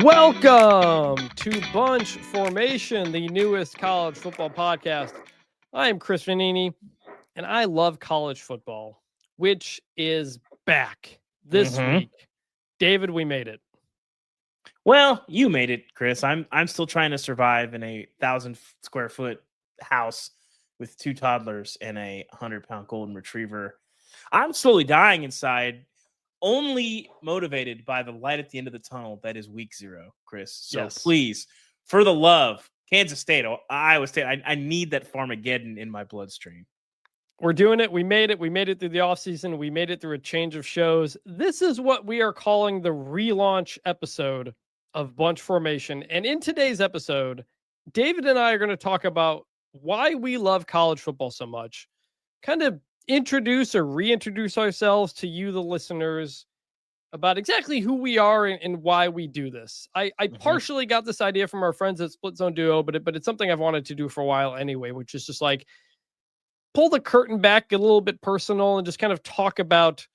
Welcome to Bunch Formation, the newest college football podcast. I am Chris Vannini, and I love college football, which is back this week. David, we made it. Well, you made it, Chris. I'm still trying to survive in a 1,000-square-foot house with 2 toddlers and a 100-pound golden retriever. I'm slowly dying inside, only motivated by the light at the end of the tunnel that is week 0, Chris. So Please, for the love, Kansas State, Iowa State, I need that Farmageddon in my bloodstream. We're doing it. We made it. We made it through the offseason. We made it through a change of shows. This is what we are calling the relaunch episode of Bunch Formation. And in today's episode, David and I are going to talk about why we love college football so much, kind of introduce or reintroduce ourselves to you, the listeners, about exactly who we are and why we do this. I partially got this idea from our friends at Split Zone Duo, but it's something I've wanted to do for a while anyway, which is just like pull the curtain back, get a little bit personal, and just kind of talk about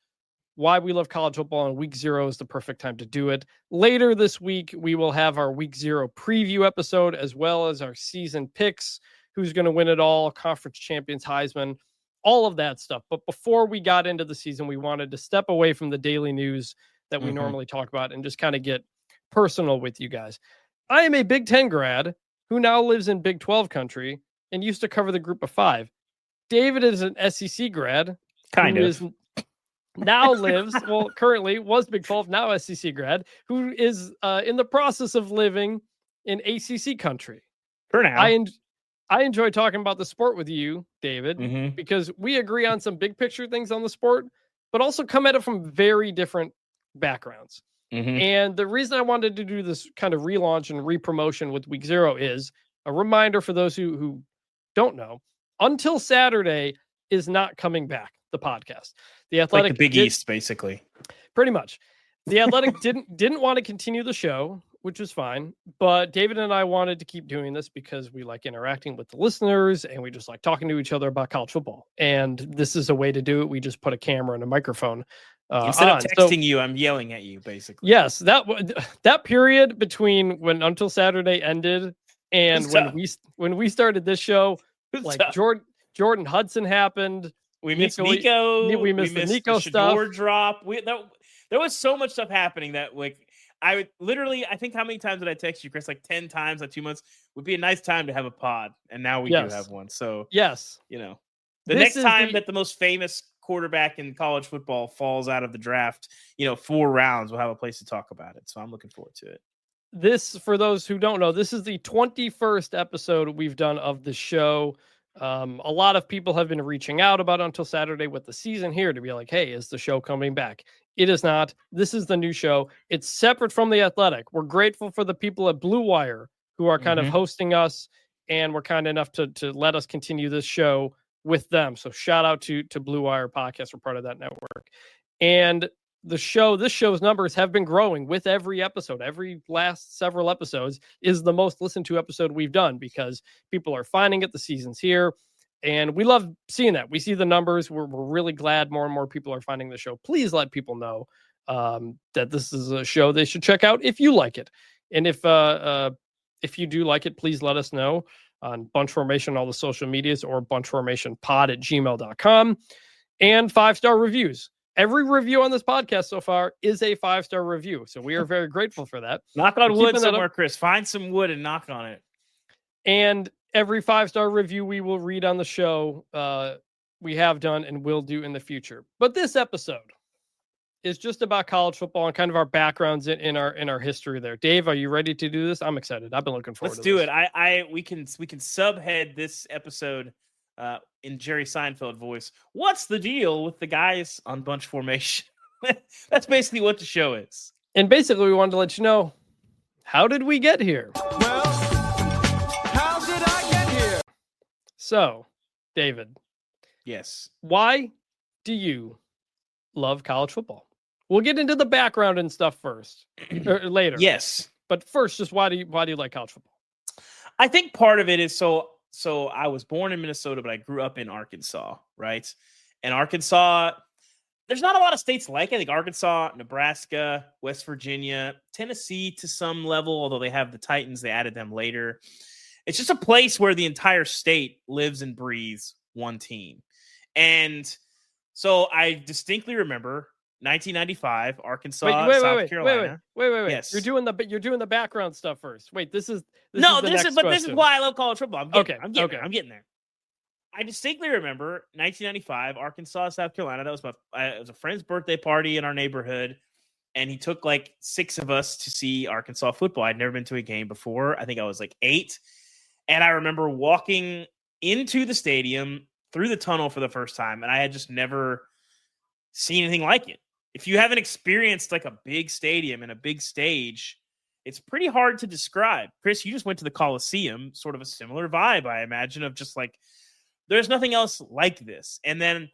why we love college football, and week 0 is the perfect time to do it. Later this week, we will have our week 0 preview episode, as well as our season picks, who's going to win it all, conference champions, Heisman, all of that stuff. But before we got into the season, we wanted to step away from the daily news that we normally talk about and just kind of get personal with you guys. I am a Big Ten grad who now lives in Big 12 country and used to cover the group of 5. David is an SEC grad. Now lives, currently was Big 12, now SEC grad, who is in the process of living in ACC country. For now. I enjoy talking about the sport with you, David, because we agree on some big picture things on the sport, but also come at it from very different backgrounds. And the reason I wanted to do this kind of relaunch and re-promotion with week 0 is a reminder for those who don't know, Until Saturday is not coming back, the podcast. The Athletic, like the Big East, basically. Pretty much. The Athletic didn't want to continue the show, which was fine. But David and I wanted to keep doing this because we like interacting with the listeners and we just like talking to each other about college football. And this is a way to do it. We just put a camera and a microphone. Instead of texting you, I'm yelling at you, basically. Yes, that period between when Until Saturday ended and when we started this show, like Jordan Hudson happened. We missed Nico. We missed the Nico the stuff. Shador drop. There was so much stuff happening that like I think how many times did I text you, Chris? Like 10 times, like 2 months would be a nice time to have a pod, and now we do have one. So the next time that the most famous quarterback in college football falls out of the draft, 4 rounds, we'll have a place to talk about it. So I'm looking forward to it. This, for those who don't know, this is the 21st episode we've done of the show. A lot of people have been reaching out about Until Saturday with the season here to be like, hey, is the show coming back? It is not. This is the new show. It's separate from the Athletic. We're grateful for the people at Blue Wire who are kind of hosting us and were kind enough to let us continue this show with them. So shout out to Blue Wire Podcast. We're part of that network. And this show's numbers have been growing with every episode. Every last several episodes is the most listened to episode we've done because people are finding it. The season's here. And we love seeing that. We see the numbers. We're really glad more and more people are finding the show. Please let people know that this is a show they should check out if you like it. And if you do like it, please let us know on Bunch Formation, all the social medias, or bunchformationpod@gmail.com. And 5-star reviews. Every review on this podcast so far is a 5-star review. So we are very grateful for that. Knock on wood somewhere, Chris. Find some wood and knock on it. And every 5-star review we will read on the show, we have done and will do in the future. But this episode is just about college football and kind of our backgrounds in our history there. Dave, are you ready to do this? I'm excited. I've been looking forward to this. Let's do it. We can subhead this episode in Jerry Seinfeld voice. What's the deal with the guys on Bunch Formation? That's basically what the show is. And basically we wanted to let you know, how did we get here? Well, how did I get here? So, David. Yes. Why do you love college football? We'll get into the background and stuff first or later. Yes. But first, just why do you like college football? I think part of it is so I was born in Minnesota, but I grew up in Arkansas, right? And Arkansas, there's not a lot of states like it. I think Arkansas, Nebraska, West Virginia, Tennessee to some level, although they have the Titans, they added them later. It's just a place where the entire state lives and breathes one team. And so I distinctly remember 1995, Arkansas, South Carolina. Wait. Yes. You're doing the background stuff first. Wait, this is this is why I love college football. I'm getting there. I distinctly remember 1995, Arkansas, South Carolina. That was it was a friend's birthday party in our neighborhood, and he took like 6 of us to see Arkansas football. I'd never been to a game before. I think I was like 8, and I remember walking into the stadium through the tunnel for the first time, and I had just never seen anything like it. If you haven't experienced like a big stadium and a big stage, it's pretty hard to describe. Chris, you just went to the Coliseum, sort of a similar vibe, I imagine, of just like, there's nothing else like this. And then,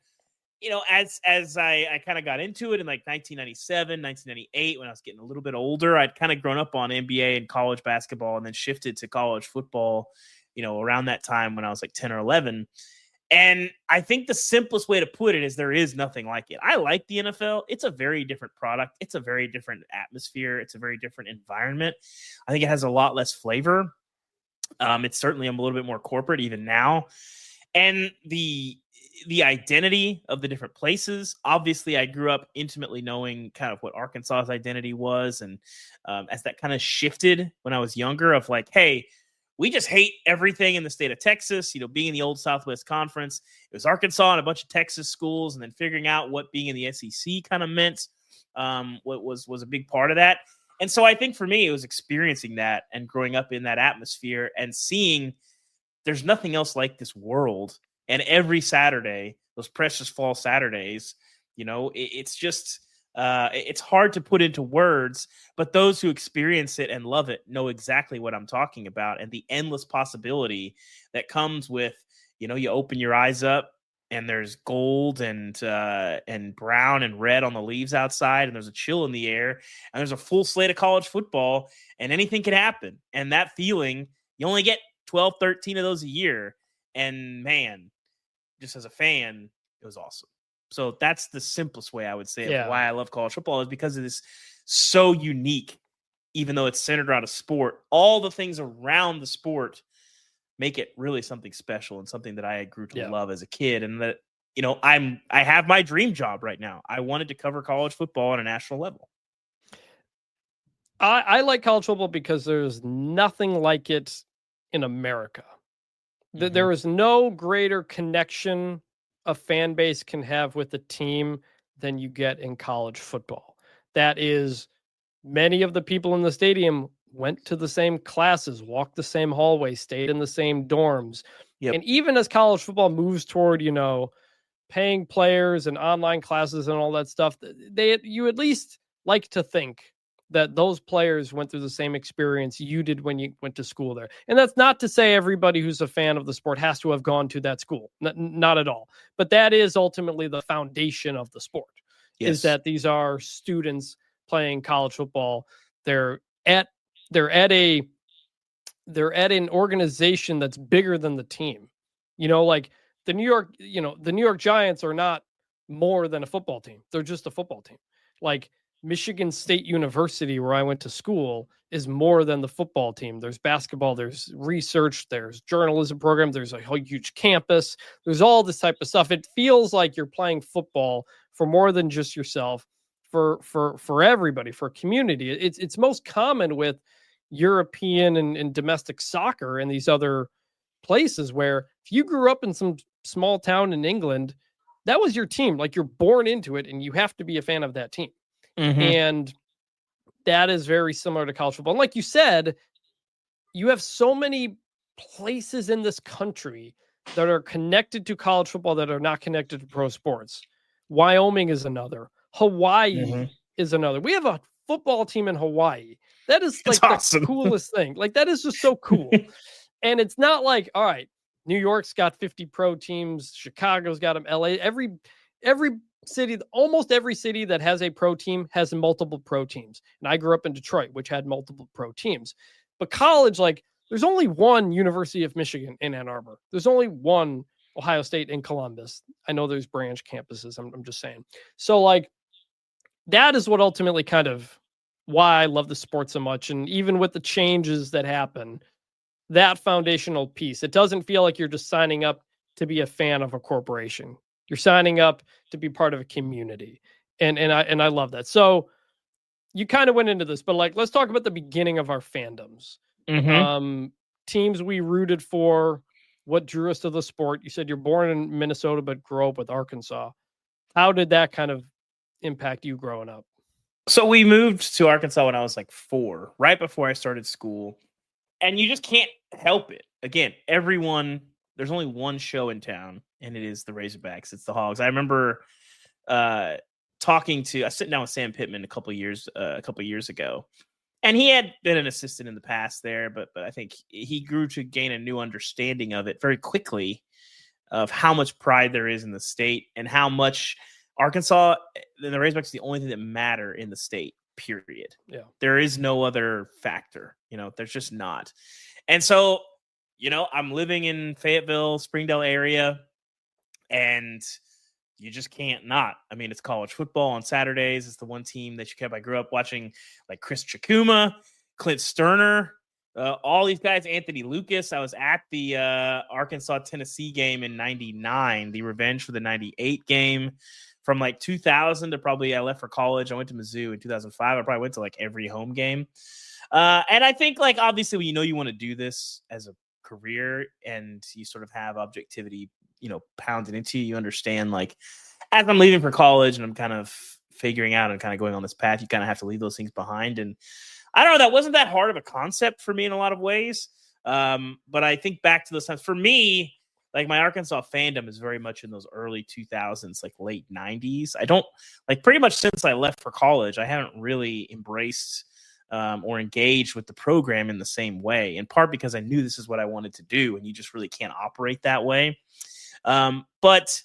you know, as I kind of got into it in like 1997, 1998, when I was getting a little bit older, I'd kind of grown up on NBA and college basketball and then shifted to college football, you know, around that time when I was like 10 or 11. And I think the simplest way to put it is there is nothing like it. I like the NFL. It's a very different product. It's a very different atmosphere. It's a very different environment. I think it has a lot less flavor. It's certainly a little bit more corporate even now. And the identity of the different places. Obviously, I grew up intimately knowing kind of what Arkansas's identity was. And as that kind of shifted when I was younger of like, hey, we just hate everything in the state of Texas, you know, being in the old Southwest Conference. It was Arkansas and a bunch of Texas schools, and then figuring out what being in the SEC kind of meant, what was a big part of that. And so I think for me, it was experiencing that and growing up in that atmosphere and seeing there's nothing else like this world. And every Saturday, those precious fall Saturdays, you know, it's just it's hard to put into words, but those who experience it and love it know exactly what I'm talking about, and the endless possibility that comes with, you know, you open your eyes up and there's gold and brown and red on the leaves outside, and there's a chill in the air, and there's a full slate of college football, and anything can happen. And that feeling, you only get 12, 13 of those a year. And man, just as a fan, it was awesome. So that's the simplest way I would say of why I love college football, is because it is so unique, even though it's centered around a sport. All the things around the sport make it really something special and something that I grew to love as a kid. And that, you know, I have my dream job right now. I wanted to cover college football on a national level. I like college football because there's nothing like it in America. Mm-hmm. There is no greater connection a fan base can have with a team than you get in college football. That is, many of the people in the stadium went to the same classes, walked the same hallway, stayed in the same dorms. Yep. And even as college football moves toward, you know, paying players and online classes and all that stuff, you at least like to think that those players went through the same experience you did when you went to school there. And that's not to say everybody who's a fan of the sport has to have gone to that school. Not at all. But that is ultimately the foundation of the sport, is that these are students playing college football. They're at an organization that's bigger than the team. You know, like the New York Giants are not more than a football team. They're just a football team. Like Michigan State University, where I went to school, is more than the football team. There's basketball, there's research, there's journalism program, there's a whole huge campus, there's all this type of stuff. It feels like you're playing football for more than just yourself, for everybody, for a community. It's most common with European and domestic soccer and these other places where if you grew up in some small town in England, that was your team. Like, you're born into it and you have to be a fan of that team. Mm-hmm. And that is very similar to college football. And like you said, you have so many places in this country that are connected to college football that are not connected to pro sports. Wyoming is another. Hawaii is another. We have a football team in Hawaii. That is like awesome. The coolest thing. Like, that is just so cool. And it's not like, all right, New York's got 50 pro teams. Chicago's got them. LA, every city, almost every city that has a pro team has multiple pro teams. And I grew up in Detroit, which had multiple pro teams. But college, like, there's only one University of Michigan in Ann Arbor. There's only one Ohio State and Columbus. I know there's branch campuses. I'm just saying. So like that is what ultimately kind of why I love the sport so much. And even with the changes that happen, that foundational piece, it doesn't feel like you're just signing up to be a fan of a corporation. You're signing up to be part of a community. And I love that. So you kind of went into this, but like let's talk about the beginning of our fandoms. Teams we rooted for, what drew us to the sport. You said you're born in Minnesota but grew up with Arkansas. How did that kind of impact you growing up? So we moved to Arkansas when I was like 4, right before I started school. And you just can't help it. Again, there's only one show in town, and it is the Razorbacks. It's the Hogs. I remember I was sitting down with Sam Pittman a couple years ago, and he had been an assistant in the past there, but I think he grew to gain a new understanding of it very quickly, of how much pride there is in the state and how much Arkansas and the Razorbacks is the only thing that matter in the state. Period. Yeah. There is no other factor. There's just not. And so, I'm living in Fayetteville, Springdale area, and you just can't not. I mean, it's college football on Saturdays. It's the one team that you kept. I grew up watching like Chris Chakuma, Clint Sterner, all these guys, Anthony Lucas. I was at the Arkansas-Tennessee game in 99, the revenge for the 98 game. From like 2000 to probably I left for college. I went to Mizzou in 2005. I probably went to like every home game. And I think like obviously when you want to do this as a career and you sort of have objectivity, pounded into you, you understand like as I'm leaving for college and I'm kind of figuring out and kind of going on this path, you kind of have to leave those things behind. And I don't know, that wasn't that hard of a concept for me in a lot of ways. But I think back to those times for me, like my Arkansas fandom is very much in those early 2000s, like late 90s. I don't like pretty much since I left for college, I haven't really embraced or engaged with the program in the same way, in part because I knew this is what I wanted to do. And you just really can't operate that way. But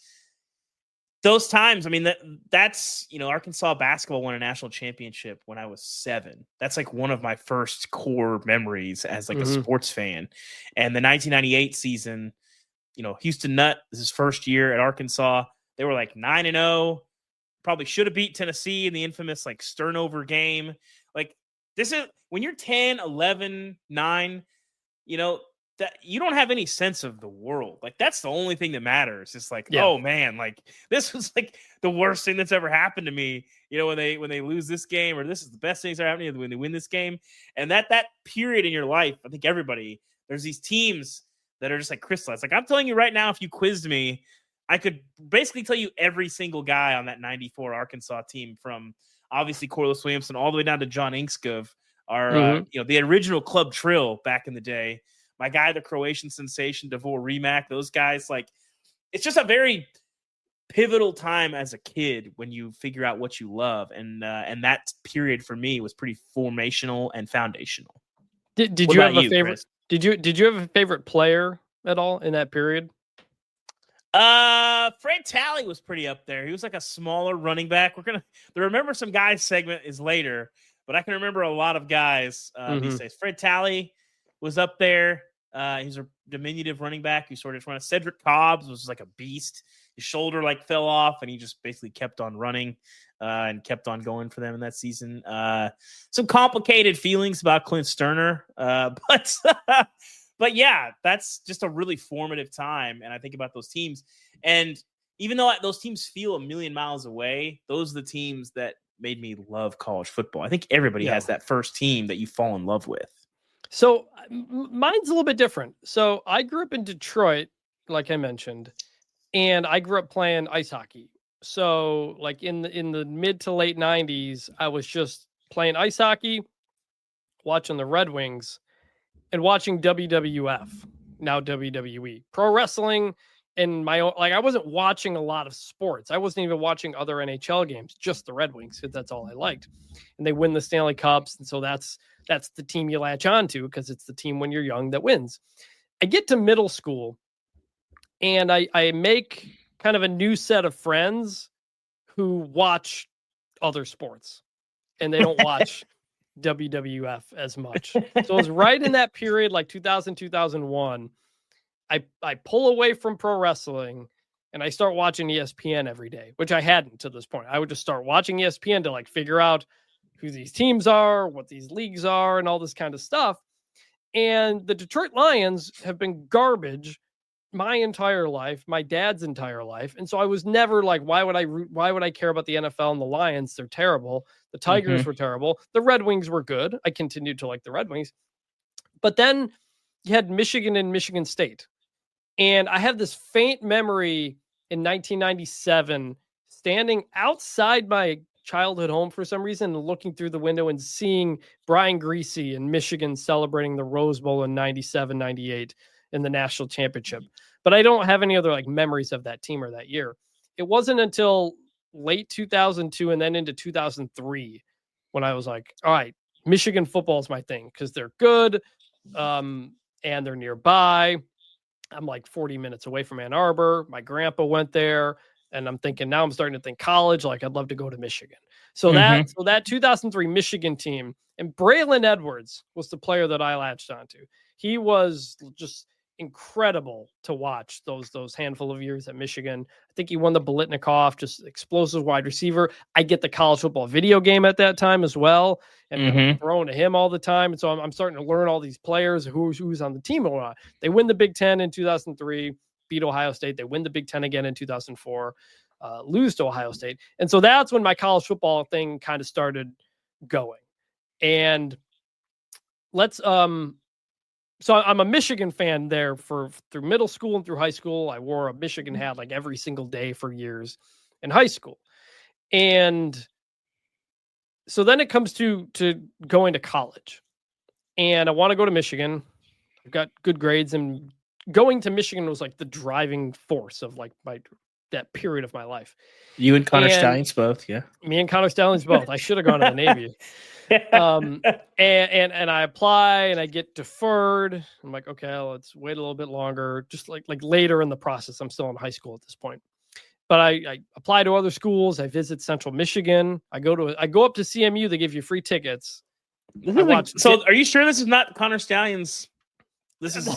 those times, I mean, that's, Arkansas basketball won a national championship when I was 7. That's like one of my first core memories as like a sports fan. And the 1998 season, Houston Nutt, this is his first year at Arkansas. They were like 9-0, probably should have beat Tennessee in the infamous like Sternover game. Like this is when you're 10, 11, 9, that you don't have any sense of the world. Like that's the only thing that matters. It's like, oh man, like this was like the worst thing that's ever happened to me. When they lose this game, or this is the best things that are happening when they win this game. And that period in your life, I think there's these teams that are just like crystallized. Like I'm telling you right now, if you quizzed me, I could basically tell you every single guy on that 94 Arkansas team, from obviously Corliss Williamson all the way down to John Inkskov, the original Club Trill back in the day. My guy, the Croatian sensation, Davor Rimac, those guys, like it's just a very pivotal time as a kid when you figure out what you love. And that period for me was pretty formational and foundational. Did you have a favorite? Chris? Did you have a favorite player at all in that period? Fred Talley was pretty up there. He was like a smaller running back. The Remember Some Guys segment is later, but I can remember a lot of guys these days. Fred Talley was up there. He's a diminutive running back who sort of went. Cedric Cobbs was like a beast. His shoulder like fell off, and he just basically kept on running and kept on going for them in that season. Some complicated feelings about Clint Sterner, but yeah, that's just a really formative time. And I think about those teams, and even though those teams feel a million miles away, those are the teams that made me love college football. I think everybody has that first team that you fall in love with. So mine's a little bit different. So I grew up in Detroit, like I mentioned, and I grew up playing ice hockey. So like in the mid to late 90s, I was just playing ice hockey, watching the Red Wings, and watching WWF, now WWE, pro wrestling. And I wasn't watching a lot of sports. I wasn't even watching other NHL games, just the Red Wings, because that's all I liked. And they win the Stanley Cups, and so that's the team you latch on to, because it's the team when you're young that wins. I get to middle school, and I make kind of a new set of friends who watch other sports, and they don't watch WWF as much. So it was right in that period, like 2000, 2001. I pull away from pro wrestling and I start watching ESPN every day, which I hadn't to this point. I would just start watching ESPN to like figure out who these teams are, what these leagues are, and all this kind of stuff. And the Detroit Lions have been garbage my entire life, my dad's entire life. And so I was never like, why would I care about the NFL and the Lions? They're terrible. The Tigers were terrible. The Red Wings were good. I continued to like the Red Wings. But then you had Michigan and Michigan State. And I have this faint memory in 1997 standing outside my childhood home for some reason and looking through the window and seeing Brian Greasy and Michigan celebrating the Rose Bowl in 97, 98 in the national championship. But I don't have any other like memories of that team or that year. It wasn't until late 2002 and then into 2003 when I was like, all right, Michigan football is my thing because they're good and they're nearby. I'm like 40 minutes away from Ann Arbor. My grandpa went there. And I'm thinking now I'm starting to think college, like I'd love to go to Michigan. So that 2003 Michigan team, and Braylon Edwards was the player that I latched onto. He was just incredible to watch those handful of years at Michigan. I think he won the Biletnikoff, just explosive wide receiver. I get the college football video game at that time as well, and throwing to him all the time. And so I'm starting to learn all these players who's on the team. They win the Big Ten in 2003. Beat Ohio State. They win the Big Ten again in 2004, lose to Ohio State. And so that's when my college football thing kind of started going. And so I'm a Michigan fan there through middle school and through high school. I wore a Michigan hat like every single day for years in high school. And so then it comes to going to college. And I want to go to Michigan. I've got good grades, and going to Michigan was like the driving force of like that period of my life. You and Connor Stallions both, yeah. Me and Connor Stallions both. I should have gone to the Navy. And I apply and I get deferred. I'm like, okay, let's wait a little bit longer. Just like later in the process. I'm still in high school at this point. But I apply to other schools. I visit Central Michigan. I go up to CMU. They give you free tickets. Are you sure this is not Connor Stallions? This is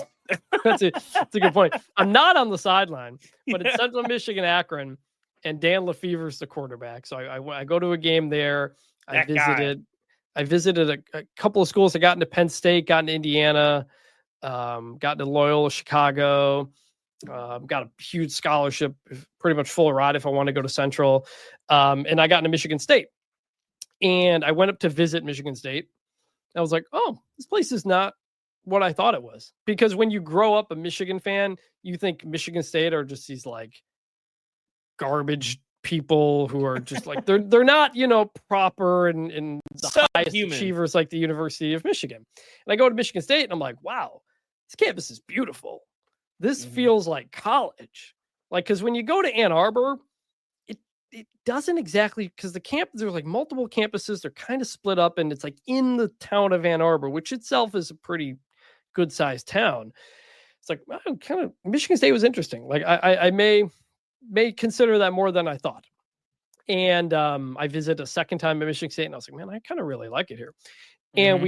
that's a good point. I'm not on the sideline, but it's Central Michigan, Akron, and Dan Lefevre's the quarterback. So I go to a game there. I visited a couple of schools. I got into Penn State, got into Indiana, got into Loyola Chicago, got a huge scholarship, pretty much full ride if I want to go to Central. And I got into Michigan State. And I went up to visit Michigan State. I was like, oh, this place is not what I thought it was, because when you grow up a Michigan fan, you think Michigan State are just these like garbage people who are just like, they're not, proper and the so highest achievers like the University of Michigan. And I go to Michigan State and I'm like, wow, this campus is beautiful. This feels like college. Like, cause when you go to Ann Arbor, it doesn't exactly, because there's like multiple campuses. They're kind of split up, and it's like in the town of Ann Arbor, which itself is a pretty good sized town. It's like, kind of Michigan State was interesting. Like I may consider that more than I thought. And I visited a second time at Michigan State, and I was like, man, I kind of really like it here. And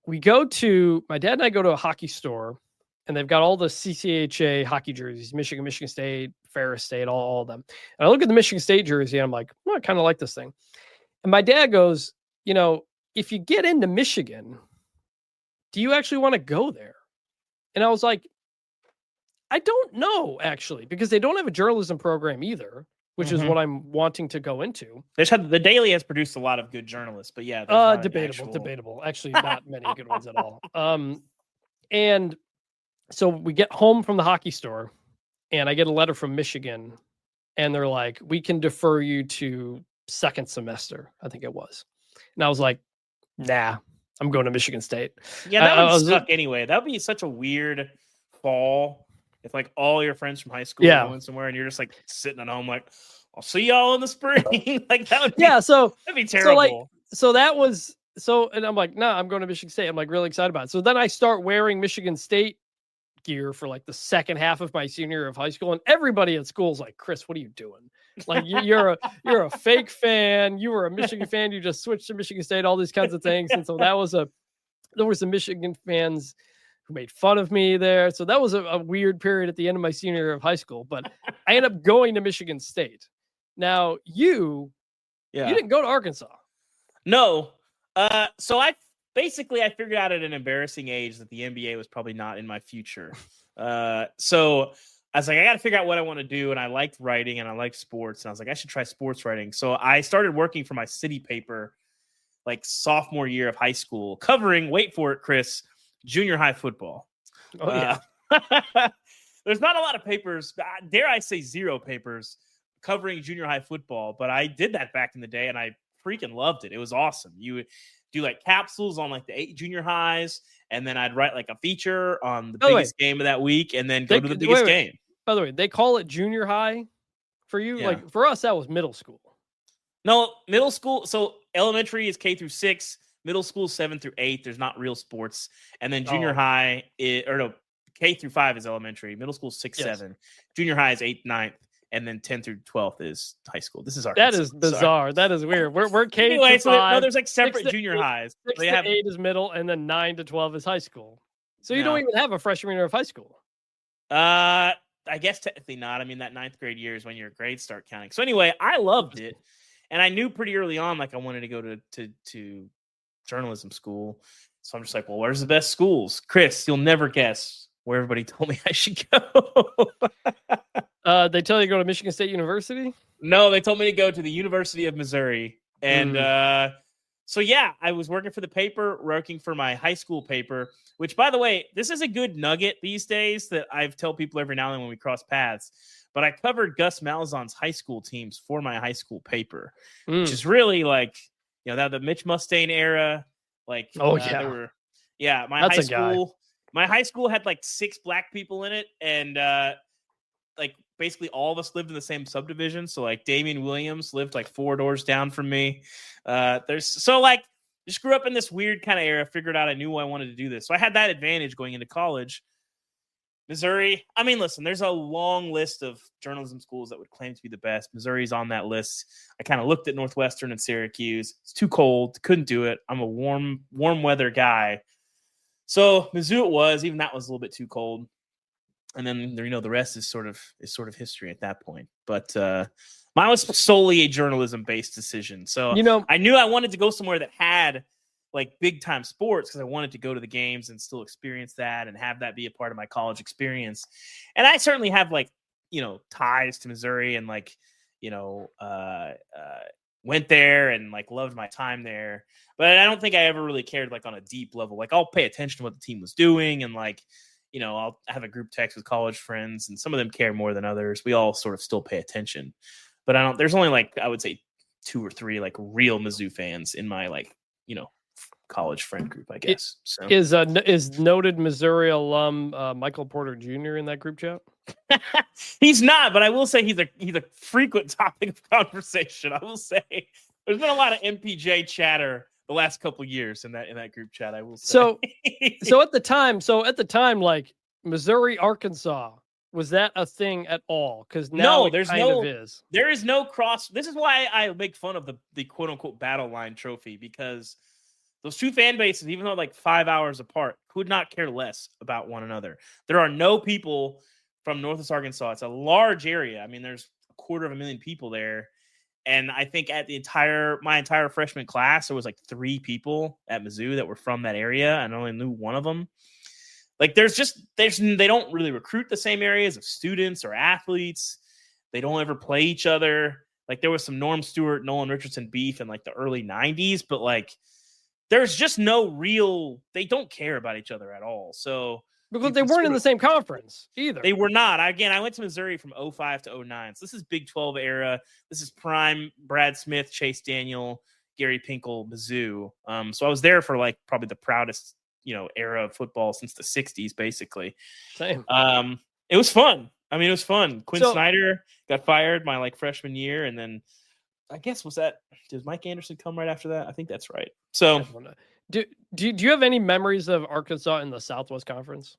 we go to, my dad and I go to a hockey store, and they've got all the CCHA hockey jerseys, Michigan State, Ferris State, all of them. And I look at the Michigan State jersey, and I'm like, I kind of like this thing. And my dad goes, if you get into Michigan, do you actually want to go there? And I was like, I don't know, actually, because they don't have a journalism program either, which is what I'm wanting to go into. The Daily has produced a lot of good journalists, but yeah. Debatable. Actually, not many good ones at all. And so we get home from the hockey store, and I get a letter from Michigan, and they're like, we can defer you to second semester, I think it was. And I was like, nah, I'm going to Michigan State. Yeah, that would suck anyway. That would be such a weird fall if like all your friends from high school are going somewhere and you're just like sitting at home like, I'll see y'all in the spring. Like that would be, that'd be terrible. And I'm like, nah, I'm going to Michigan State. I'm like really excited about it. So then I start wearing Michigan State gear for like the second half of my senior year of high school, and everybody at school is like, Chris, what are you doing? Like you're a fake fan. You were a Michigan fan. You just switched to Michigan State, all these kinds of things. And so there was the Michigan fans who made fun of me there. So that was a weird period at the end of my senior year of high school. But I ended up going to Michigan State. Now, you didn't go to Arkansas. No. So I figured out at an embarrassing age that the NBA was probably not in my future. So I was like, I got to figure out what I want to do. And I liked writing and I liked sports. And I was like, I should try sports writing. So I started working for my city paper like sophomore year of high school, covering, wait for it, Chris, junior high football. Oh, yeah. There's not a lot of papers, dare I say zero papers, covering junior high football. But I did that back in the day and I freaking loved it. It was awesome. You would do like capsules on like the 8 junior highs, and then I'd write like a feature on the biggest game of that week and then go to the biggest game. By the way, they call it junior high for you. Yeah. Like for us, that was middle school. No, middle school. So elementary is K through 6, middle school is 7 through 8. There's not real sports. And then junior high K through 5 is elementary, middle school is 6, 7, junior high is 8th, 9th, and then 10th through 12th is high school. This is Arkansas. That is bizarre. Sorry. That is weird. We're K anyway, to 5. there's like separate junior highs. 6 to 8 is middle, and then 9 to 12 is high school. So you don't even have a freshman year of high school. I guess technically not. I mean, that 9th grade year is when your grades start counting. So anyway, I loved it. And I knew pretty early on, like I wanted to go to journalism school. So I'm just like, well, where's the best schools? Chris, you'll never guess where everybody told me I should go. They tell you to go to Michigan State University? No, they told me to go to the University of Missouri. And so, yeah, I was working for the paper, working for my high school paper, which, by the way, this is a good nugget these days that I tell people every now and then when we cross paths. But I covered Gus Malzahn's high school teams for my high school paper, which is really like, that the Mitch Mustaine era. Like, my high school had like 6 black people in it. And like basically all of us lived in the same subdivision. So like Damian Williams lived like 4 doors down from me. Just grew up in this weird kind of era, figured out I knew I wanted to do this. So I had that advantage going into college. Missouri, I mean, listen, there's a long list of journalism schools that would claim to be the best. Missouri's on that list. I kind of looked at Northwestern and Syracuse. It's too cold. Couldn't do it. I'm a warm weather guy. So Mizzou it was. Even that was a little bit too cold. And then, the rest is sort of history at that point. But mine was solely a journalism-based decision. So I knew I wanted to go somewhere that had like big time sports because I wanted to go to the games and still experience that and have that be a part of my college experience. And I certainly have like, ties to Missouri and like, went there and like loved my time there. But I don't think I ever really cared like on a deep level. Like I'll pay attention to what the team was doing and like, I'll have a group text with college friends and some of them care more than others. We all sort of still pay attention. But there's only like, I would say 2 or 3 like real Mizzou fans in my like, college friend group, I guess. So is noted Missouri alum Michael Porter Jr. in that group chat? He's not, but I will say he's a frequent topic of conversation. I will say there's been a lot of MPJ chatter the last couple of years in that group chat. I will say. So at the time, like Missouri, Arkansas, was that a thing at all? Because now there is no cross. This is why I make fun of the quote unquote battle line trophy, because those 2 fan bases, even though like 5 hours apart, could not care less about one another. There are no people from Northwest Arkansas. It's a large area. I mean, there's 250,000 people there. And I think at my entire freshman class, there was like 3 people at Mizzou that were from that area. And I only knew one of them. Like they don't really recruit the same areas of students or athletes. They don't ever play each other. Like there was some Norm Stewart, Nolan Richardson beef in like the early 90s, but like there's just they don't care about each other at all. So because they weren't in the same conference either. They were not. Again, I went to Missouri from 2005 to 2009. So this is Big 12 era. This is prime Brad Smith, Chase Daniel, Gary Pinkel, Mizzou. So I was there for like probably the proudest, era of football since the 60s, basically. Same. It was fun. I mean, it was fun. Quinn Snyder got fired my like freshman year, and then I guess did Mike Anderson come right after that? I think that's right. So do you have any memories of Arkansas in the Southwest Conference?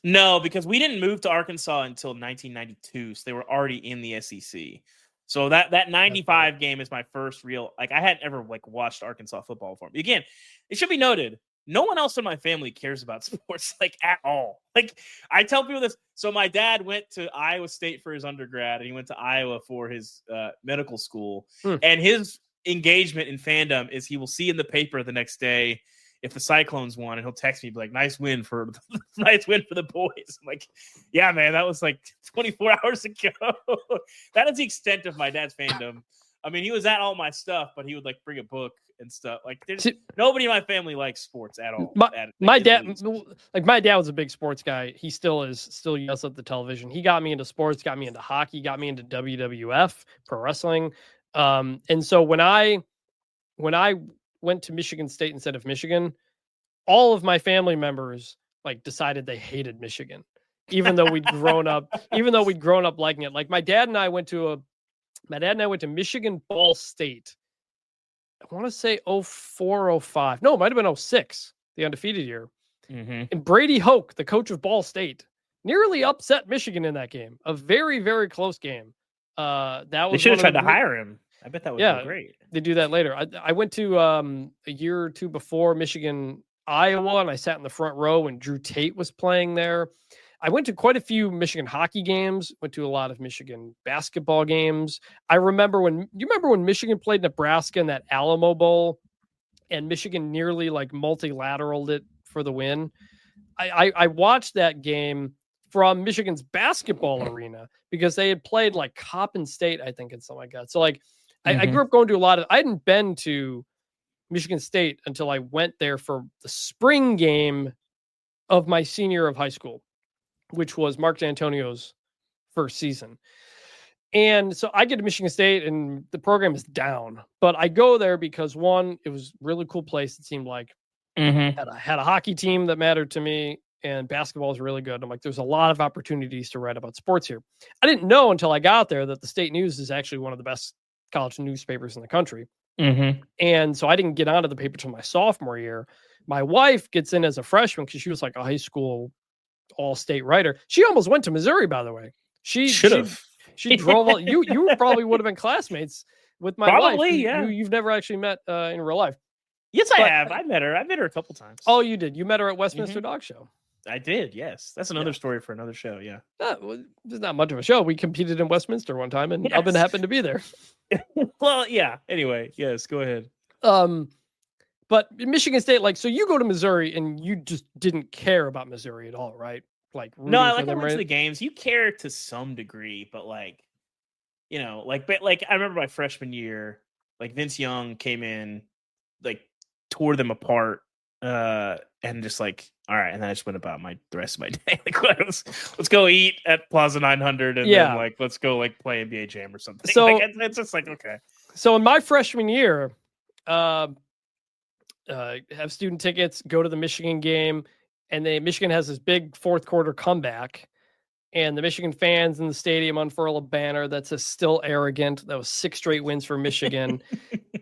No, because we didn't move to Arkansas until 1992, so they were already in the SEC. So that 95 game is my first real, like I hadn't ever like watched Arkansas football before. Again, it should be noted, no one else in my family cares about sports like at all. Like I tell people this. So my dad went to Iowa State for his undergrad, and he went to Iowa for his medical school. And his engagement in fandom is he will see in the paper the next day if the Cyclones won, and he'll text me be like, nice win for the boys. I'm like, yeah, man, that was like 24 hours ago. That is the extent of my dad's fandom. I mean, he was at all my stuff, but he would like bring a book and stuff. Like nobody in my family likes sports at all. My dad was a big sports guy. He still is, still yells at the television. He got me into sports, got me into hockey, got me into WWF, pro wrestling. And so when I went to Michigan State instead of Michigan, all of my family members like decided they hated Michigan, even though we'd grown up liking it. Like my dad and I went to Michigan Ball State. I want to say 04, 05. No, it might have been 06, the undefeated year. And Brady Hoke, the coach of Ball State, nearly upset Michigan in that game. A very, very close game. They should have tried to hire him. I bet that would be great. They do that later. I went to a year or two before Michigan, Iowa, and I sat in the front row when Drew Tate was playing there. I went to quite a few Michigan hockey games, went to a lot of Michigan basketball games. I remember when Michigan played Nebraska in that Alamo Bowl and Michigan nearly like multilateraled it for the win. I watched that game from Michigan's basketball arena because they had played like Coppin State, I think, and something like that. So like I grew up going to I hadn't been to Michigan State until I went there for the spring game of my senior year of high school, which was Mark D'Antonio's first season. And so I get to Michigan State and the program is down, but I go there because one, it was a really cool place. It seemed like had a hockey team that mattered to me, and basketball is really good. I'm like, there's a lot of opportunities to write about sports here. I didn't know until I got there that the State News is actually one of the best college newspapers in the country. And so I didn't get onto the paper till my sophomore year. My wife gets in as a freshman because she was like a high school all-state writer. She almost went to Missouri, by the way. She should have. She drove all, you probably would have been classmates with my wife. Yeah. You've never actually met in real life. Yes, I have. I met her a couple times. Oh, you did? You met her at Westminster Dog Show? I did, yes. That's another story for another show, yeah. Well, there's not much of a show. We competed in Westminster one time, and Ubben happened to be there. Well, yeah. Anyway, yes, go ahead. But Michigan State, like, so you go to Missouri, and you just didn't care about Missouri at all, right? Like, no, I went to the games. You care to some degree, but like, you know, like I remember my freshman year, like Vince Young came in, like tore them apart, and just like, all right, and then I just went about the rest of my day. Like, let's go eat at Plaza 900, and then like let's go like play NBA Jam or something. So like, it's just like, okay. So in my freshman year, have student tickets, go to the Michigan game, and Michigan has this big fourth quarter comeback, and the Michigan fans in the stadium unfurl a banner that says "Still Arrogant." That was 6 straight wins for Michigan.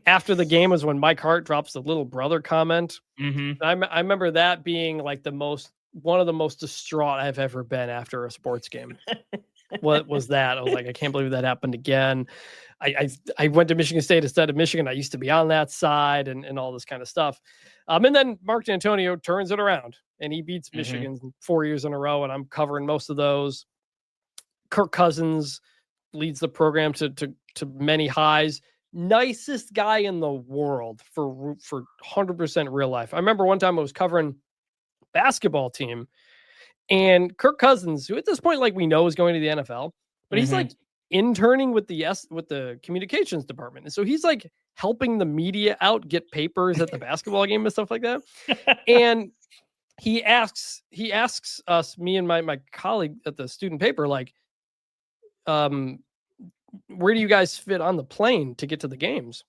After the game was when Mike Hart drops the little brother comment. I remember that being like one of the most distraught I've ever been after a sports game. What was that? I was like, I can't believe that happened again. I went to Michigan State instead of Michigan. I used to be on that side and all this kind of stuff. And then Mark D'Antonio turns it around and he beats Michigan 4 years in a row. And I'm covering most of those. Kirk Cousins leads the program to many highs. Nicest guy in the world for 100% real life. I remember one time I was covering basketball team and Kirk Cousins, who at this point, like we know is going to the NFL, but he's like interning with the communications department. And so he's like helping the media out, get papers at the basketball game and stuff like that. And he asks us, me and my colleague at the student paper, like, where do you guys fit on the plane to get to the games?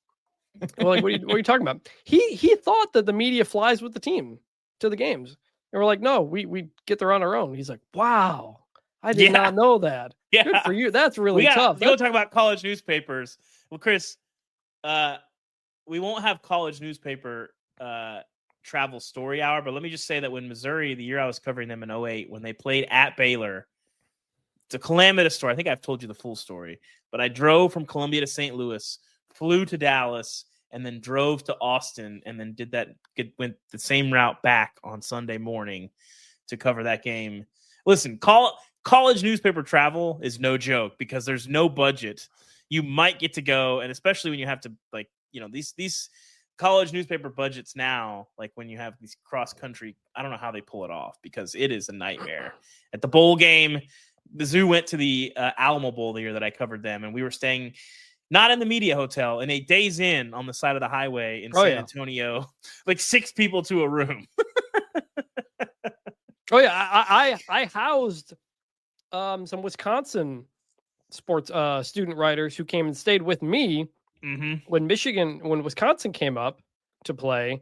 We're like, what are you talking about? He thought that the media flies with the team to the games. And we're like, no, we get there on our own. He's like, wow, I did not know that. Yeah. Good for you. That's really tough. We'll talk about college newspapers. Well, Chris, we won't have college newspaper travel story hour, but let me just say that when Missouri, the year I was covering them in 2008, when they played at Baylor, it's a calamitous story. I think I've told you the full story, but I drove from Columbia to St. Louis, flew to Dallas, and then drove to Austin and then went the same route back on Sunday morning to cover that game. Listen, college newspaper travel is no joke because there's no budget. You might get to go, and especially when you have to, like, these college newspaper budgets now, like when you have these cross country, I don't know how they pull it off because it is a nightmare. At the bowl game, the Zoo went to the Alamo Bowl the year that I covered them, and we were staying not in the media hotel, in a Days Inn on the side of the highway in San Antonio, like 6 people to a room. Oh yeah, I housed some Wisconsin sports student writers who came and stayed with me when Wisconsin came up to play,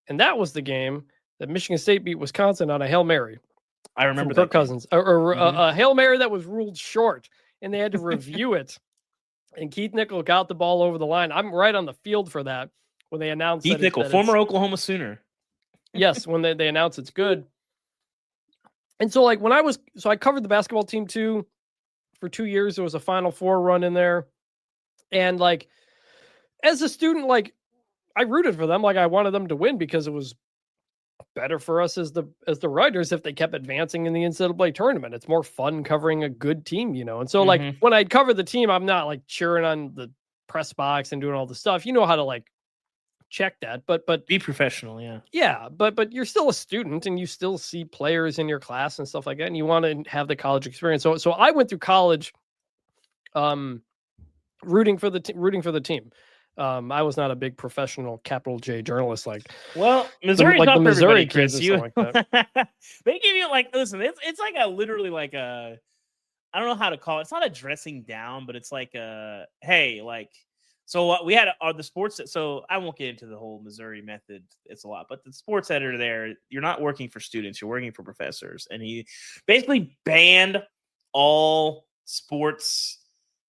and that was the game that Michigan State beat Wisconsin on a Hail Mary. I remember Kirk that Cousins, or a Hail Mary that was ruled short, and they had to review it. And Keith Nichol got the ball over the line. I'm right on the field for that when they announced Keith Nichol, former Oklahoma Sooner. Yes, when they announce it's good. And so, like, I covered the basketball team too for 2 years. There was a Final Four run in there, and like, as a student, like, I rooted for them. Like, I wanted them to win because it was better for us as the writers if they kept advancing in the NCAA tournament. It's more fun covering a good team, And so, like, when I'd cover the team, I'm not like cheering on the press box and doing all the stuff. You know how to like check that, but be professional. Yeah. But you're still a student and you still see players in your class and stuff like that. And you want to have the college experience. So I went through college, rooting for the team. I was not a big professional capital J journalist Missouri's like not the for Missouri everybody, kids. Like that. They give you like, listen, it's like a literally like a, I don't know how to call it. It's not a dressing down, but it's like a, hey, like, so we had the sports. So I won't get into the whole Missouri method. It's a lot, but the sports editor there, you're not working for students, you're working for professors. And he basically banned all sports.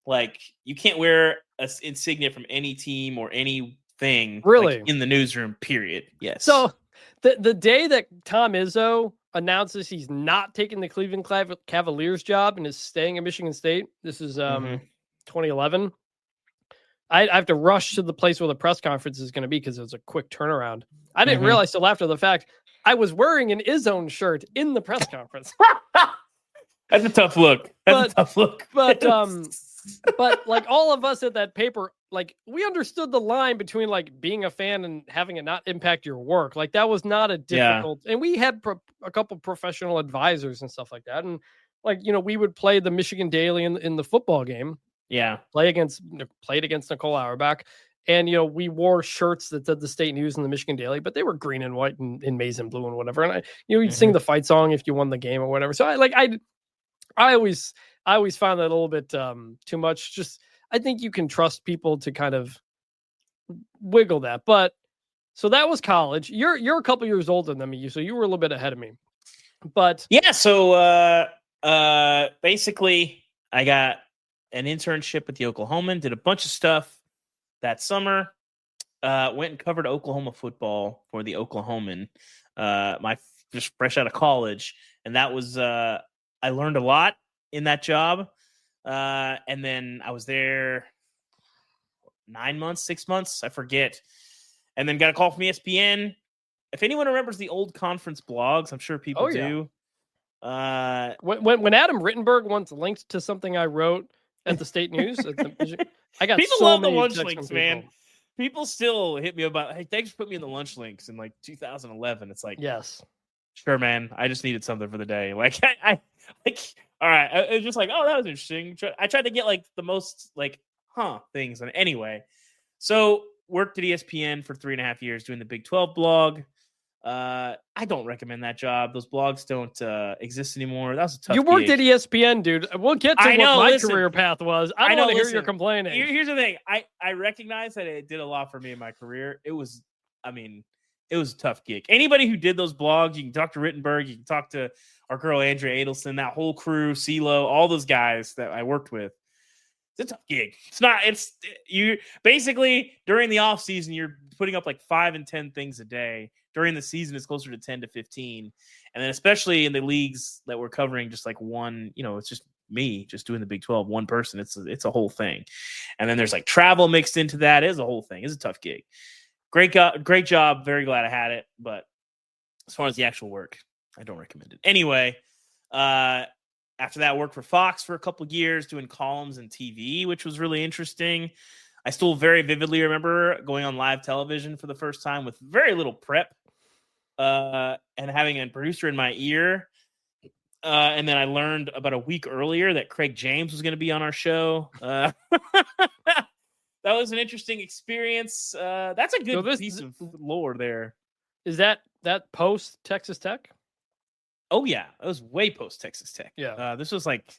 Like, you can't wear an insignia from any team or anything really in the newsroom, period. Yes. So the day that Tom Izzo announces he's not taking the Cleveland Cavaliers job and is staying at Michigan State, this is 2011. I have to rush to the place where the press conference is going to be because it was a quick turnaround. I didn't realize till after the fact I was wearing an Izzone shirt in the press conference. That's a tough look. But like all of us at that paper, like we understood the line between like being a fan and having it not impact your work. Like that was not a difficult, and we had a couple professional advisors and stuff like that. And like, we would play the Michigan Daily in the football game. Yeah. Played against Nicole Auerbach. And, we wore shirts that said the State News and the Michigan Daily, but they were green and white and in maize and blue and whatever. And you'd sing the fight song if you won the game or whatever. So I always found that a little bit too much. Just, I think you can trust people to kind of wiggle that. But so that was college. You're a couple years older than me, so you were a little bit ahead of me. But yeah, so basically I got an internship with the Oklahoman, did a bunch of stuff that summer, went and covered Oklahoma football for the Oklahoman, just fresh out of college. And that was, I learned a lot in that job. And then I was there 9 months, 6 months, I forget. And then got a call from ESPN. If anyone remembers the old conference blogs, I'm sure people do. When Adam Rittenberg once linked to something I wrote at the State News, I got people so love the many lunch texts links, from man. people. People still hit me about, hey, thanks for putting me in the lunch links in like 2011. It's like, yes, sure, man. I just needed something for the day. Like, I all right. It was just like, oh, that was interesting. I tried to get like the most like, things. And anyway, so worked at ESPN for 3.5 years doing the Big 12 blog. I don't recommend that job. Those blogs don't exist anymore. That was a tough You worked gig. at ESPN, dude. We'll get to what my career path was. I don't want to hear your complaining. Here's the thing. I recognize that it did a lot for me in my career. It was a tough gig. Anybody who did those blogs, you can talk to Rittenberg, you can talk to our girl Andrea Adelson, that whole crew, CeeLo, all those guys that I worked with. It's a tough gig. You basically during the off season, you're putting up like 5 and 10 things a day. During the season, it's closer to 10 to 15. And then especially in the leagues that we're covering, just like one, it's just me just doing the Big 12, one person. It's a whole thing. And then there's like travel mixed into that. It is a whole thing. It's a tough gig. Great job. Very glad I had it. But as far as the actual work, I don't recommend it. Anyway, after that, I worked for Fox for a couple of years doing columns and TV, which was really interesting. I still very vividly remember going on live television for the first time with very little prep and having a producer in my ear. And then I learned about a week earlier that Craig James was going to be on our show. That was an interesting experience. That's a good piece of lore there. Is that post Texas Tech? Oh, yeah. It was way post Texas Tech. Yeah. This was like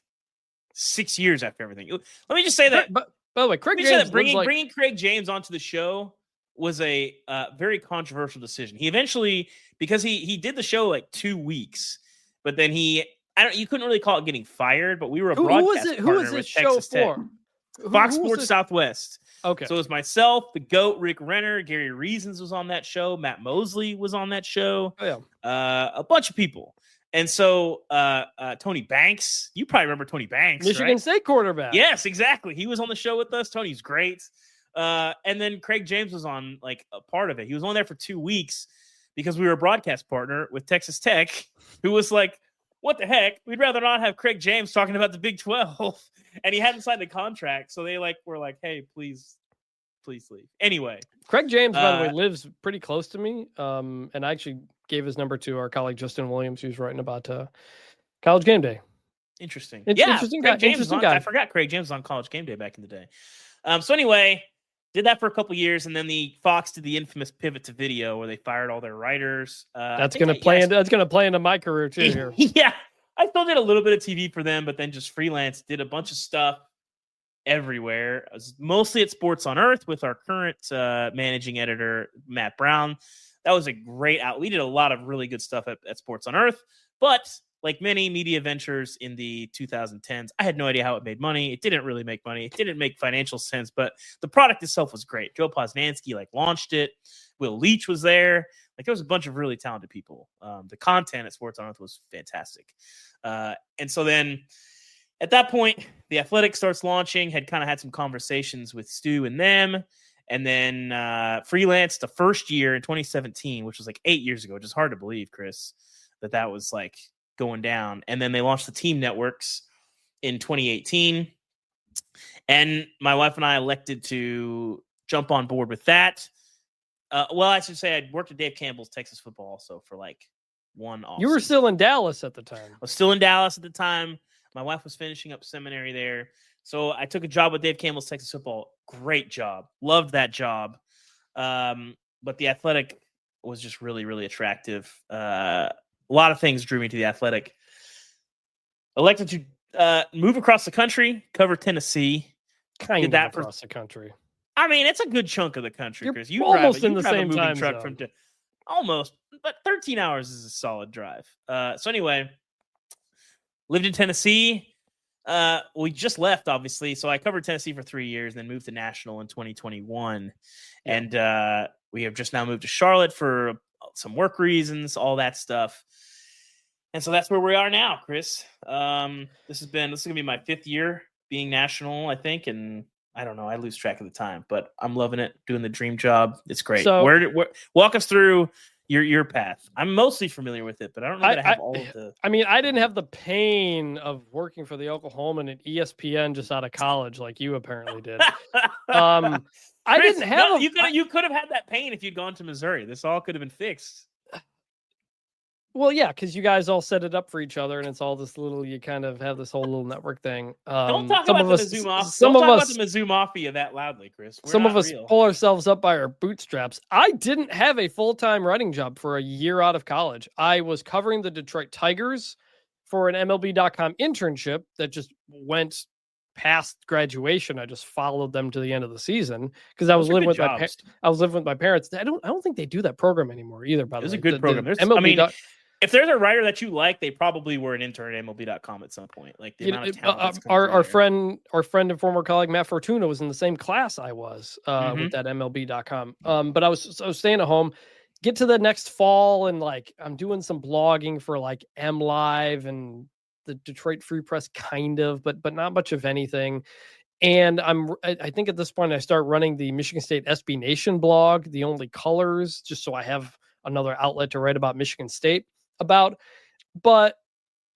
6 years after everything. Let me just say that. But by the way, Craig James bringing Craig James onto the show was a very controversial decision. He eventually, because he did the show like 2 weeks, but then you couldn't really call it getting fired, but we were a broadcast partner with Texas Tech. Fox Sports Southwest. Okay. So it was myself, the GOAT, Rick Renner, Gary Reasons was on that show, Matt Mosley was on that show. Oh, yeah. A bunch of people. And so Tony Banks, you probably remember Tony Banks, Michigan State quarterback. Yes, exactly. He was on the show with us. Tony's great. And then Craig James was on like a part of it. He was on there for 2 weeks because we were a broadcast partner with Texas Tech, who was like, what the heck? We'd rather not have Craig James talking about the Big 12. And he hadn't signed the contract. So they were like, hey, please leave. Anyway. Craig James, by the way, lives pretty close to me. And I actually gave his number to our colleague Justin Williams, who's writing about College Game Day. Interesting. Interesting guy. Interesting guy. I forgot Craig James was on College Game Day back in the day. So anyway, did that for a couple of years, and then the Fox did the infamous pivot to video where they fired all their writers. That's going to play into my career too here. Yeah, I still did a little bit of TV for them, but then just freelance, did a bunch of stuff everywhere. I was mostly at Sports on Earth with our current managing editor, Matt Brown. That was a great out. We did a lot of really good stuff at Sports on Earth, but like many media ventures in the 2010s, I had no idea how it made money. It didn't really make money. It didn't make financial sense, but the product itself was great. Joe Posnanski launched it. Will Leach was there. There was a bunch of really talented people. The content at Sports on Earth was fantastic. And so then at that point, The Athletic starts launching, had kind of had some conversations with Stu and them, and then freelance the first year in 2017, which was like 8 years ago, which is hard to believe, Chris, that was like going down. And then they launched the team networks in 2018. And my wife and I elected to jump on board with that. Well, I should say I'd worked at Dave Campbell's Texas Football also for like one off. You were still in Dallas at the time. I was still in Dallas at the time. My wife was finishing up seminary there. So I took a job with Dave Campbell's Texas Football. Great job. Loved that job. But The Athletic was just really, really attractive. A lot of things drew me to The Athletic. Elected to move across the country, cover Tennessee. Kind of across the country. I mean, it's a good chunk of the country, Chris. You almost in the same time zone. Almost, but 13 hours is a solid drive. So anyway, lived in Tennessee. We just left, obviously. So I covered Tennessee for 3 years, and then moved to national in 2021. Yeah. And we have just now moved to Charlotte for some work reasons, all that stuff. And so that's where we are now, Chris. This is going to be my 5th year being national, I think. And I don't know, I lose track of the time, but I'm loving it, doing the dream job. It's great. So, walk us through your path. I'm mostly familiar with it, but I don't know that I have all of the. I mean, I didn't have the pain of working for the Oklahoman at ESPN just out of college, like you apparently did. I Chris, didn't have. You could have had that pain if you'd gone to Missouri. This all could have been fixed. Well, yeah, because you guys all set it up for each other, and it's all this little. You kind of have this whole little network thing. Don't talk about the Mizzou Mafia. Don't talk about the Mizzou Mafia that loudly, Chris. Some of us pull ourselves up by our bootstraps. I didn't have a full-time writing job for a year out of college. I was covering the Detroit Tigers for an MLB.com internship that just went past graduation. I just followed them to the end of the season because I was living with my parents. I don't think they do that program anymore either. By the way, it was a good program. If there's a writer that you like, they probably were an intern at MLB.com at some point. Like the amount of talent our friend and former colleague Matt Fortuna was in the same class I was with that MLB.com. But I was staying at home. Get to the next fall and like I'm doing some blogging for like M Live and the Detroit Free Press, kind of, but not much of anything. And I think at this point I start running the Michigan State SB Nation blog, The Only Colors, just so I have another outlet to write about Michigan State about. But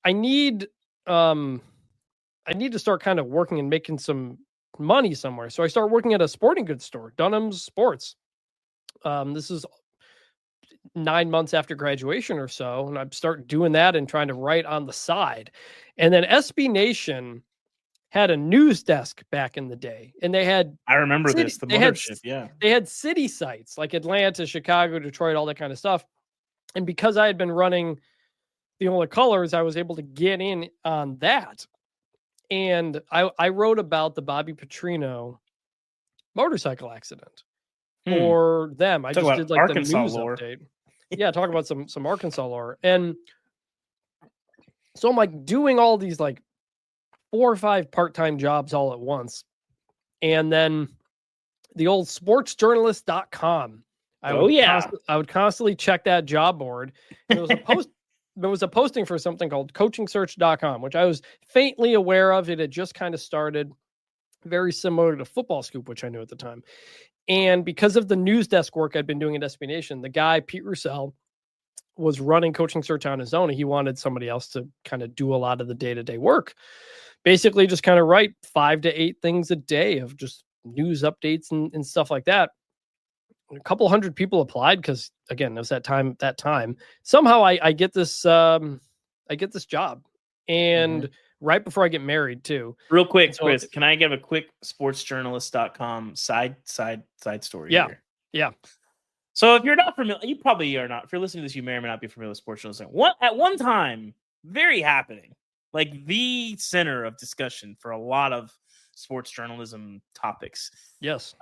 I need to start kind of working and making some money somewhere. So I start working at a sporting goods store, Dunham's Sports. This is 9 months after graduation or so, and I start doing that and trying to write on the side. And then SB Nation had a news desk back in the day, and they had I remember this, the mothership. They had city sites like Atlanta, Chicago, Detroit, all that kind of stuff. And because I had been running The Only Colors, I was able to get in on that. And I wrote about the Bobby Petrino motorcycle accident for them. I just did like Arkansas the news lore. update. Yeah, talk about some Arkansas lore. And so I'm like doing all these like 4 or 5 part-time jobs all at once. And then the old sportsjournalist.com. I would constantly check that job board. And there was a post. There was a posting for something called coachingsearch.com, which I was faintly aware of. It had just kind of started, very similar to Football Scoop, which I knew at the time. And because of the news desk work I'd been doing at SB Nation, the guy, Pete Roussel, was running Coaching Search on his own. And he wanted somebody else to kind of do a lot of the day-to-day work. Basically just kind of write 5 to 8 things a day of just news updates and stuff like that. A couple hundred people applied because, again, it was that time. Somehow I get this job, and right before I get married too. Real quick, so, Chris, can I give a quick sportsjournalist.com side story? Yeah. Here? Yeah. So if you're not familiar, you probably are not. If you're listening to this, you may or may not be familiar with sports journalism. At one time, very happening, like the center of discussion for a lot of sports journalism topics. Yes.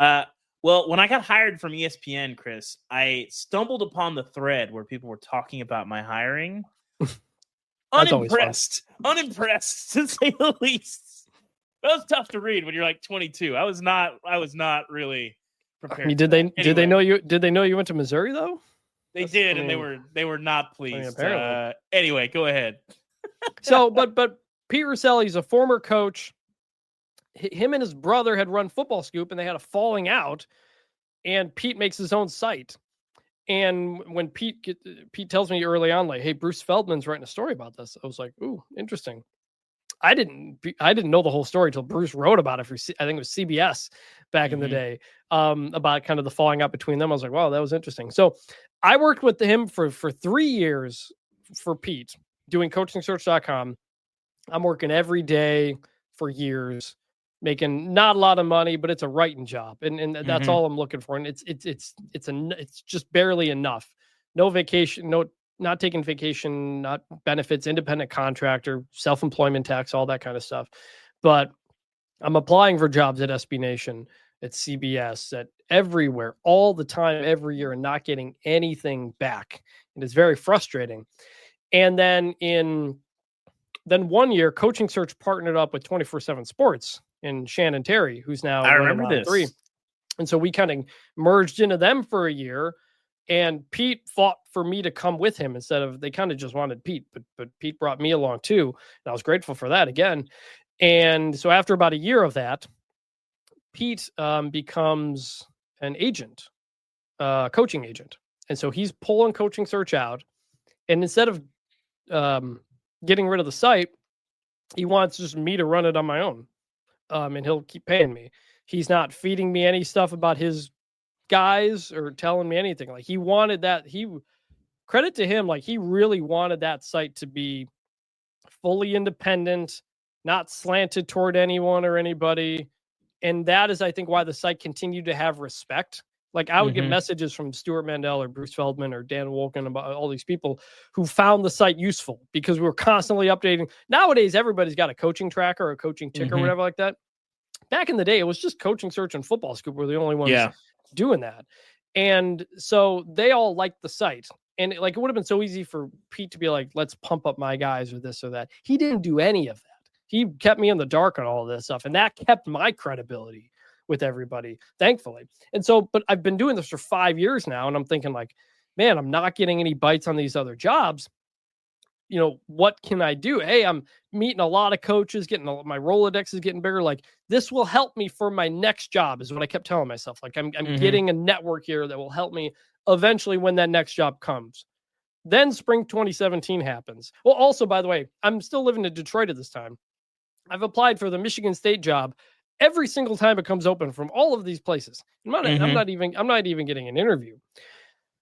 Well, when I got hired from ESPN, Chris, I stumbled upon the thread where people were talking about my hiring. Unimpressed to say the least. That was tough to read when you're like 22. I was not really prepared. Did they know you? Did they know you went to Missouri though? They did, and they were not pleased. Apparently. Anyway, go ahead. So, but Pete Roussel, he's a former coach. Him and his brother had run Football Scoop, and they had a falling out. And Pete makes his own site. And when Pete tells me early on, like, "Hey, Bruce Feldman's writing a story about this," I was like, "Ooh, interesting." I didn't know the whole story until Bruce wrote about it for, I think it was CBS back in the day, about kind of the falling out between them. I was like, wow, that was interesting. So I worked with him for 3 years for Pete, doing coachingsearch.com. I'm working every day for years, making not a lot of money, but it's a writing job. And that's all I'm looking for. And it's just barely enough. No vacation, not taking vacation, not benefits, independent contractor, self-employment tax, all that kind of stuff. But I'm applying for jobs at SB Nation, at CBS, at everywhere, all the time, every year, and not getting anything back. And it's very frustrating. And then one year, Coaching Search partnered up with 24/7 Sports and Shannon Terry, who's now I remember this. 3. And so we kind of merged into them for a year. And Pete fought for me to come with him instead of, they kind of just wanted Pete, but Pete brought me along too. And I was grateful for that again. And so after about a year of that, Pete becomes an agent, coaching agent. And so he's pulling Coaching Search out. And instead of getting rid of the site, he wants just me to run it on my own. And he'll keep paying me. He's not feeding me any stuff about his guys or telling me anything. Like, he wanted that. Credit to him, like, he really wanted that site to be fully independent, not slanted toward anyone or anybody. And that is, I think, why the site continued to have respect. Like, I would get messages from Stuart Mandel or Bruce Feldman or Dan Wolken about all these people who found the site useful because we were constantly updating. Nowadays, everybody's got a coaching tracker or a coaching ticker or whatever like that. Back in the day, it was just Coaching Search and Football Scoop were the only ones doing that. And so they all liked the site. And it would have been so easy for Pete to be like, let's pump up my guys or this or that. He didn't do any of that. He kept me in the dark on all of this stuff. And that kept my credibility with everybody, thankfully. And so, but I've been doing this for 5 years now. And I'm thinking like, man, I'm not getting any bites on these other jobs. what can I do? Hey, I'm meeting a lot of coaches, my Rolodex is getting bigger. Like, this will help me for my next job, is what I kept telling myself. Like, I'm getting a network here that will help me eventually when that next job comes. Then spring 2017 happens. Well, also, by the way, I'm still living in Detroit at this time. I've applied for the Michigan State job every single time it comes open from all of these places. I'm not even getting an interview.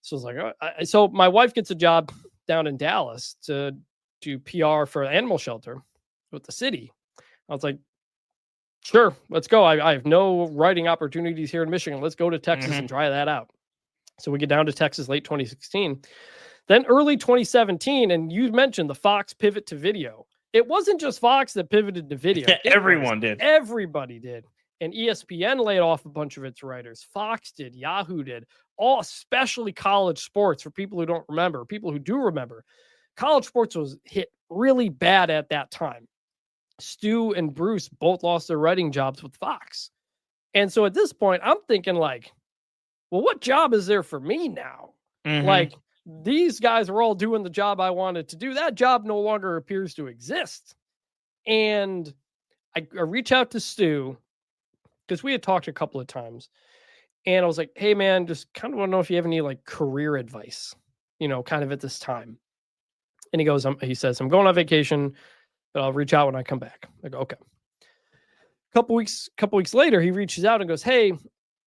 So it's like, so my wife gets a job down in Dallas to do PR for an animal shelter with the city. I was like, sure, let's go. I have no writing opportunities here in Michigan. Let's go to Texas and try that out. So we get down to Texas late 2016. Then early 2017, and you mentioned the Fox pivot to video. It wasn't just Fox that pivoted to video. Yeah, everyone did. Everybody did. And ESPN laid off a bunch of its writers. Fox did. Yahoo did. All, especially college sports, for people who don't remember. People who do remember, college sports was hit really bad at that time. Stu and Bruce both lost their writing jobs with Fox. And so at this point, I'm thinking like, well, what job is there for me now? Like, these guys were all doing the job I wanted to do. That job no longer appears to exist. And I reach out to Stu, because we had talked a couple of times. And I was like, hey, man, just kind of want to know if you have any like career advice, kind of at this time. And he says, I'm going on vacation, but I'll reach out when I come back. I go, okay. Couple weeks later, he reaches out and goes, hey,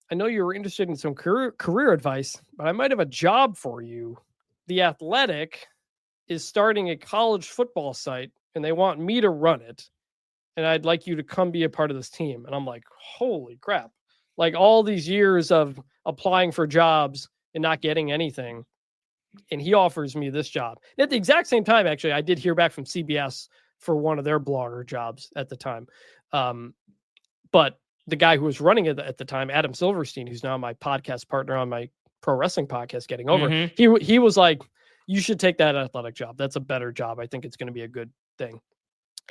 I know you were interested in some career advice, but I might have a job for you. The Athletic is starting a college football site, and they want me to run it. And I'd like you to come be a part of this team. And I'm like, holy crap. Like, all these years of applying for jobs and not getting anything. And he offers me this job. And at the exact same time, actually, I did hear back from CBS for one of their blogger jobs at the time. But the guy who was running it at the time, Adam Silverstein, who's now my podcast partner on my pro wrestling podcast, Getting Over, he was like, you should take that Athletic job. That's a better job. I think it's going to be a good thing.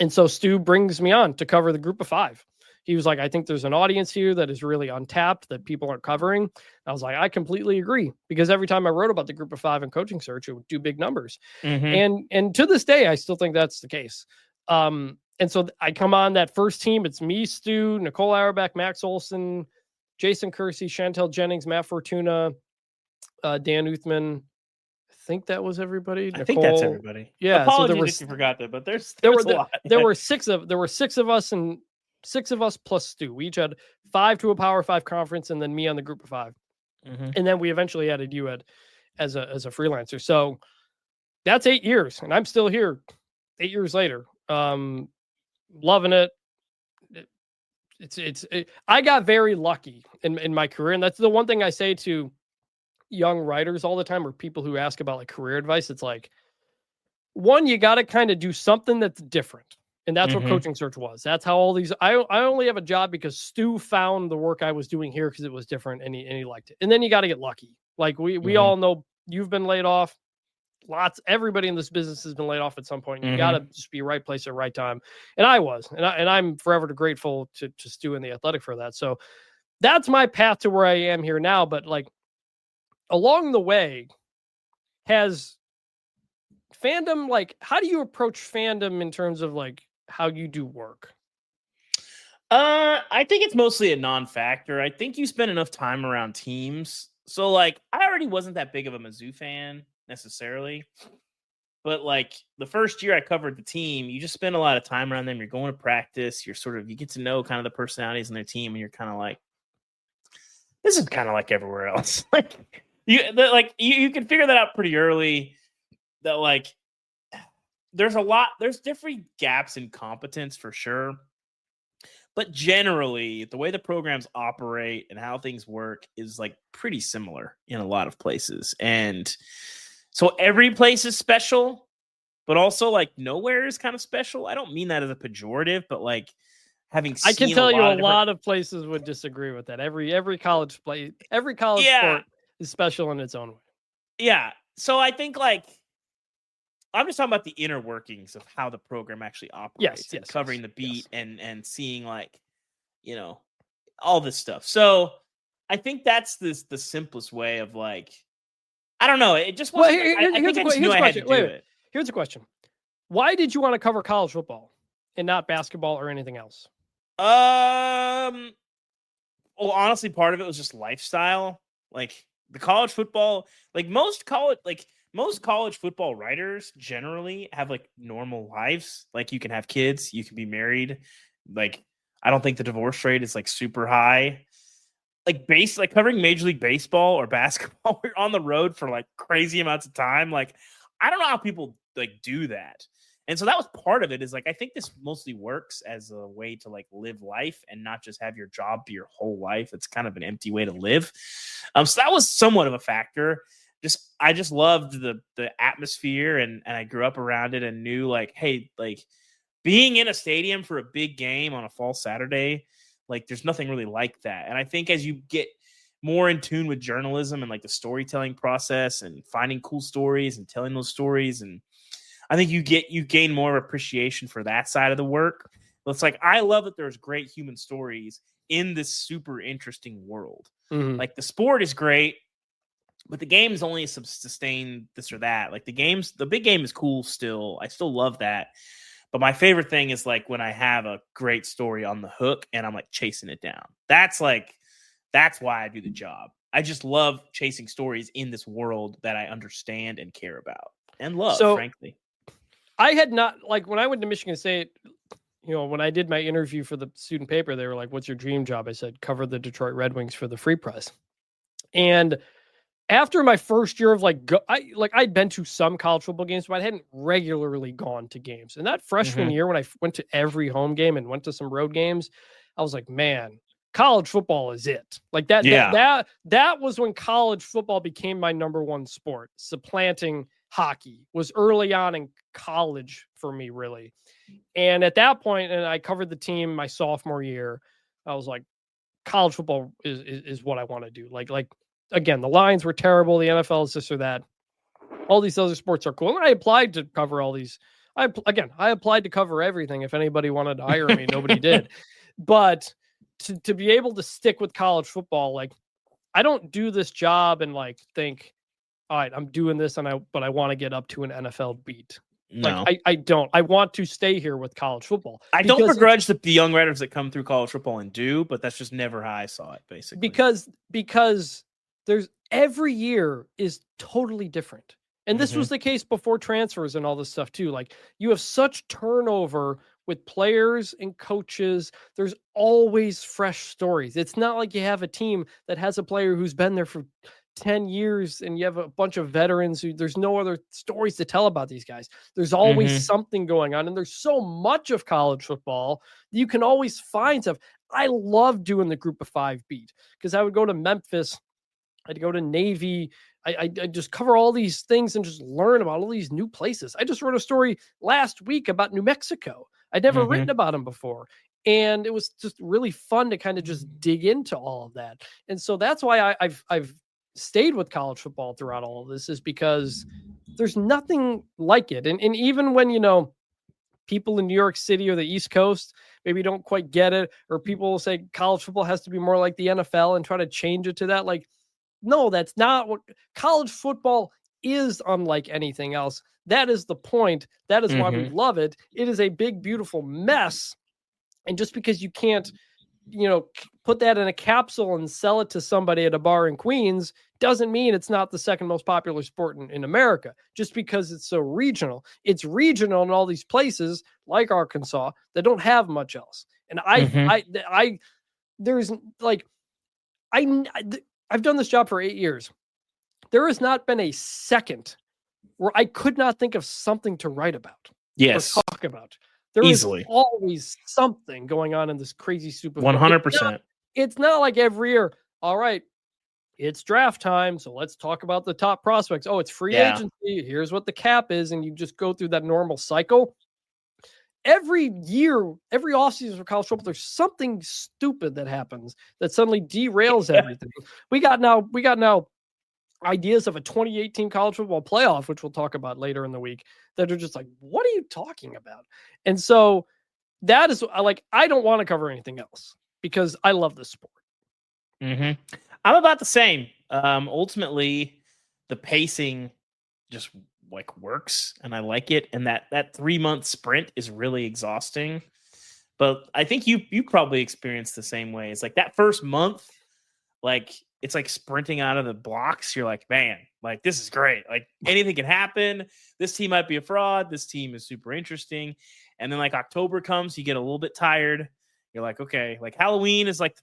And so Stu brings me on to cover the Group of Five. He was like, I think there's an audience here that is really untapped that people aren't covering. I was like, I completely agree, because every time I wrote about the Group of Five in Coaching Search, it would do big numbers. And to this day, I still think that's the case. And so I come on that first team. It's me, Stu, Nicole Auerbach, Max Olson, Jason Kersey, Chantel Jennings, Matt Fortuna, Dan Uthman. I think that was everybody. I think that's everybody. Yeah. Apologies if you forgot that, but there were six of us, and 6 of us plus Stu. We each had 5 to a Power 5 conference, and then me on the Group of 5. And then we eventually added you as a freelancer. So that's 8 years, and I'm still here 8 years later. Loving it. I got very lucky in my career. And that's the one thing I say to young writers all the time, or people who ask about like career advice. It's like, one, you got to kind of do something that's different. And that's what Coaching Search was. That's how all these, I only have a job because Stu found the work I was doing here because it was different and he liked it. And then you got to get lucky. Like we all know you've been laid off. Everybody in this business has been laid off at some point. You got to just be right place at right time. And I was, and I'm forever grateful to Stu and the Athletic for that. So that's my path to where I am here now. But like along the way, has fandom, like, how do you approach fandom in terms of like how you do work? I think it's mostly a non-factor. I think you spend enough time around teams. So like, I already wasn't that big of a Mizzou fan necessarily, but like the first year I covered the team, you just spend a lot of time around them. You're going to practice. You get to know kind of the personalities in their team, and you're kind of like, this is kind of like everywhere else. you can figure that out pretty early. That like, there's different gaps in competence for sure. But generally, the way the programs operate and how things work is like pretty similar in a lot of places. And so every place is special, but also like nowhere is kind of special. I don't mean that as a pejorative, but like having seen I can tell you a lot of places would disagree with that. Every college sport is special in its own way. Yeah. So I think like, I'm just talking about the inner workings of how the program actually operates, covering the beat and seeing like, all this stuff. So I think that's the simplest way of like, I don't know. It just wasn't. I think I just knew I had to do it. Here's a question. Why did you want to cover college football and not basketball or anything else? Well, honestly, part of it was just lifestyle. Like the college football, most college football writers generally have like normal lives. Like you can have kids, you can be married. Like I don't think the divorce rate is like super high. Like covering Major League Baseball or basketball, we're on the road for like crazy amounts of time. Like I don't know how people like do that. And so that was part of it is like I think this mostly works as a way to like live life and not just have your job be your whole life. It's kind of an empty way to live. So that was somewhat of a factor. I just loved the atmosphere and I grew up around it and knew like, hey, like being in a stadium for a big game on a fall Saturday, like there's nothing really like that. And I think as you get more in tune with journalism and like the storytelling process and finding cool stories and telling those stories, and I think you gain more appreciation for that side of the work. But it's like I love that there's great human stories in this super interesting world. Mm-hmm. Like the sport is great, but the game is only sustain this or that. Like the big game is cool still. I still love that. But my favorite thing is like when I have a great story on the hook and I'm like chasing it down. That's why I do the job. I just love chasing stories in this world that I understand and care about and love, frankly. I had not, like when I went to Michigan State, when I did my interview for the student paper, they were like, "What's your dream job?" I said, "Cover the Detroit Red Wings for the Free Press." And after my first year of I'd been to some college football games, but I hadn't regularly gone to games. And that freshman year, when I went to every home game and went to some road games, I was like, man, college football is it. Like that. Yeah. That was when college football became my number one sport. Supplanting hockey was early on in college for me, really. And at that point, and I covered the team my sophomore year, I was like, college football is what I want to do. Like again, the lines were terrible. The NFL is this or that. All these other sports are cool. And I applied to cover all these. I applied to cover everything. If anybody wanted to hire me, nobody did. But to be able to stick with college football, like I don't do this job and like think, all right, I'm doing this but I want to get up to an NFL beat. No. Like I don't. I want to stay here with college football. I don't begrudge the young writers that come through college football and do, but that's just never how I saw it, basically. Because there's every year is totally different. And this was the case before transfers and all this stuff too. Like you have such turnover with players and coaches. There's always fresh stories. It's not like you have a team that has a player who's been there for 10 years and you have a bunch of veterans who there's no other stories to tell about these guys. There's always something going on. And there's so much of college football that you can always find stuff. I love doing the group of 5 beat because I would go to Memphis. I'd go to Navy. I just cover all these things and just learn about all these new places. I just wrote a story last week about New Mexico. I'd never written about them before. And it was just really fun to kind of just dig into all of that. And so that's why I've stayed with college football throughout all of this, is because there's nothing like it. And even when, people in New York City or the East Coast maybe don't quite get it, or people will say college football has to be more like the NFL and try to change it to that. Like, no, that's not what college football is, unlike anything else. That is the point. That is why we love it. It is a big, beautiful mess. And just because you can't, put that in a capsule and sell it to somebody at a bar in Queens doesn't mean it's not the second most popular sport in America, just because it's so regional. It's regional in all these places like Arkansas that don't have much else. And I've done this job for 8 years. There has not been a second where I could not think of something to write about. Yes. Or talk about. There Easily. is always something going on in this crazy super. 100%. It's not like every year, all right, it's draft time, so let's talk about the top prospects. Oh, it's free agency. Here's what the cap is. And you just go through that normal cycle. Every year, every offseason for college football, there's something stupid that happens that suddenly derails everything. We got now ideas of a 2018 college football playoff, which we'll talk about later in the week, that are just like, what are you talking about? And so that is like, I don't want to cover anything else because I love this sport. I'm about the same. Ultimately, the pacing just like works and I like it. And that 3-month sprint is really exhausting. But I think you probably experienced the same way. It's like that first month, like it's like sprinting out of the blocks. You're like, man, like this is great. Like anything can happen. This team might be a fraud. This team is super interesting. And then like October comes, you get a little bit tired. You're like, okay, like Halloween is like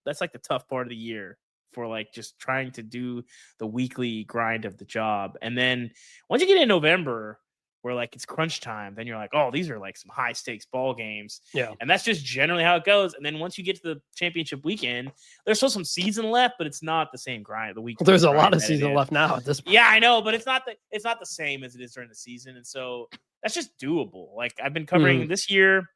that's like the tough part of the year for like just trying to do the weekly grind of the job. And then once you get in November, where like it's crunch time, then you're like, oh, these are like some high stakes ball games. Yeah. And that's just generally how it goes. And then once you get to the championship weekend, there's still some season left, but it's not the same grind. The week There's a lot of season left now at this point. Yeah, I know, but it's not the same as it is during the season. And so that's just doable. Like I've been covering this year,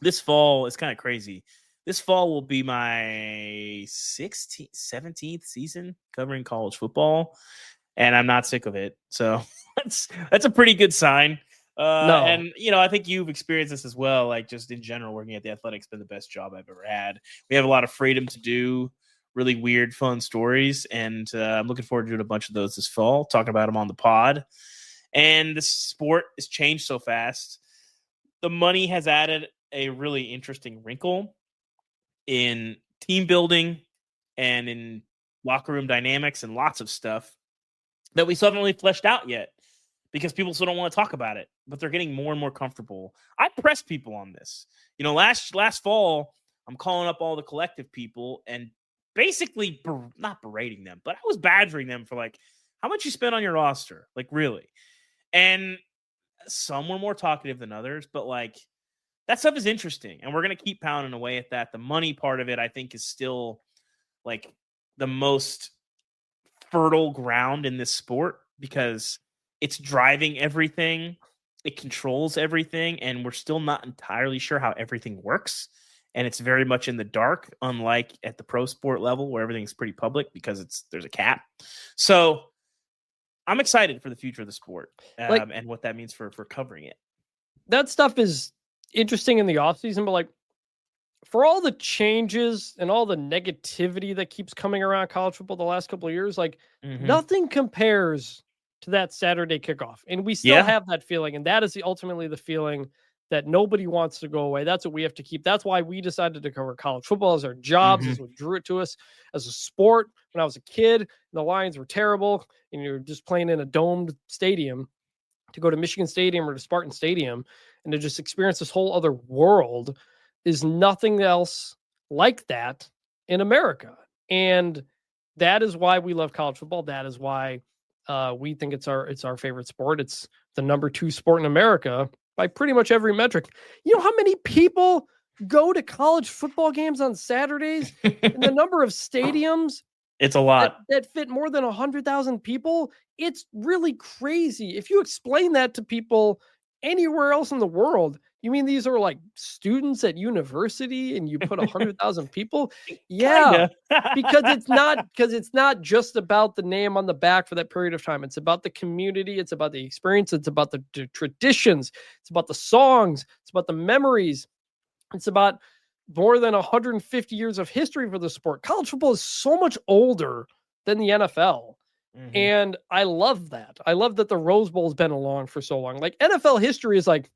this fall is kind of crazy. This fall will be my 16th, 17th season covering college football, and I'm not sick of it. So that's a pretty good sign. No. And I think you've experienced this as well. Like just in general, working at the Athletics been the best job I've ever had. We have a lot of freedom to do really weird, fun stories, and I'm looking forward to doing a bunch of those this fall, talking about them on the pod. And the sport has changed so fast. The money has added a really interesting wrinkle in team building and in locker room dynamics and lots of stuff that we still haven't really fleshed out yet because people still don't want to talk about it, but they're getting more and more comfortable. I press people on this. Last fall, I'm calling up all the collective people and basically not berating them, but I was badgering them for like, how much you spent on your roster? Like really? And some were more talkative than others, but like that stuff is interesting. And we're going to keep pounding away at that. The money part of it, I think, is still like the most fertile ground in this sport because it's driving everything. It controls everything. And we're still not entirely sure how everything works. And it's very much in the dark, unlike at the pro sport level where everything's pretty public because there's a cap. So I'm excited for the future of the sport and what that means for covering it. That stuff is interesting in the offseason, but like for all the changes and all the negativity that keeps coming around college football the last couple of years, like nothing compares to that Saturday kickoff. And we still have that feeling. And that is ultimately the feeling that nobody wants to go away. That's what we have to keep. That's why we decided to cover college football as our jobs, as what drew it to us as a sport. When I was a kid, the Lions were terrible and you're just playing in a domed stadium. To go to Michigan Stadium or to Spartan Stadium and to just experience this whole other world is nothing else like that in America. And that is why we love college football. That is why we think it's our favorite sport. It's the number 2 sport in America by pretty much every metric. You know how many people go to college football games on Saturdays and the number of stadiums it's a lot that fit more than 100,000 people? It's really crazy. If you explain that to people anywhere else in the world, you mean these are like students at university and you put 100,000 people? Yeah, because it's not just about the name on the back for that period of time. It's about the community. It's about the experience. It's about the traditions. It's about the songs. It's about the memories. It's about more than 150 years of history for the sport. College football is so much older than the NFL. And I love that. I love that the Rose Bowl has been along for so long. Like NFL history is like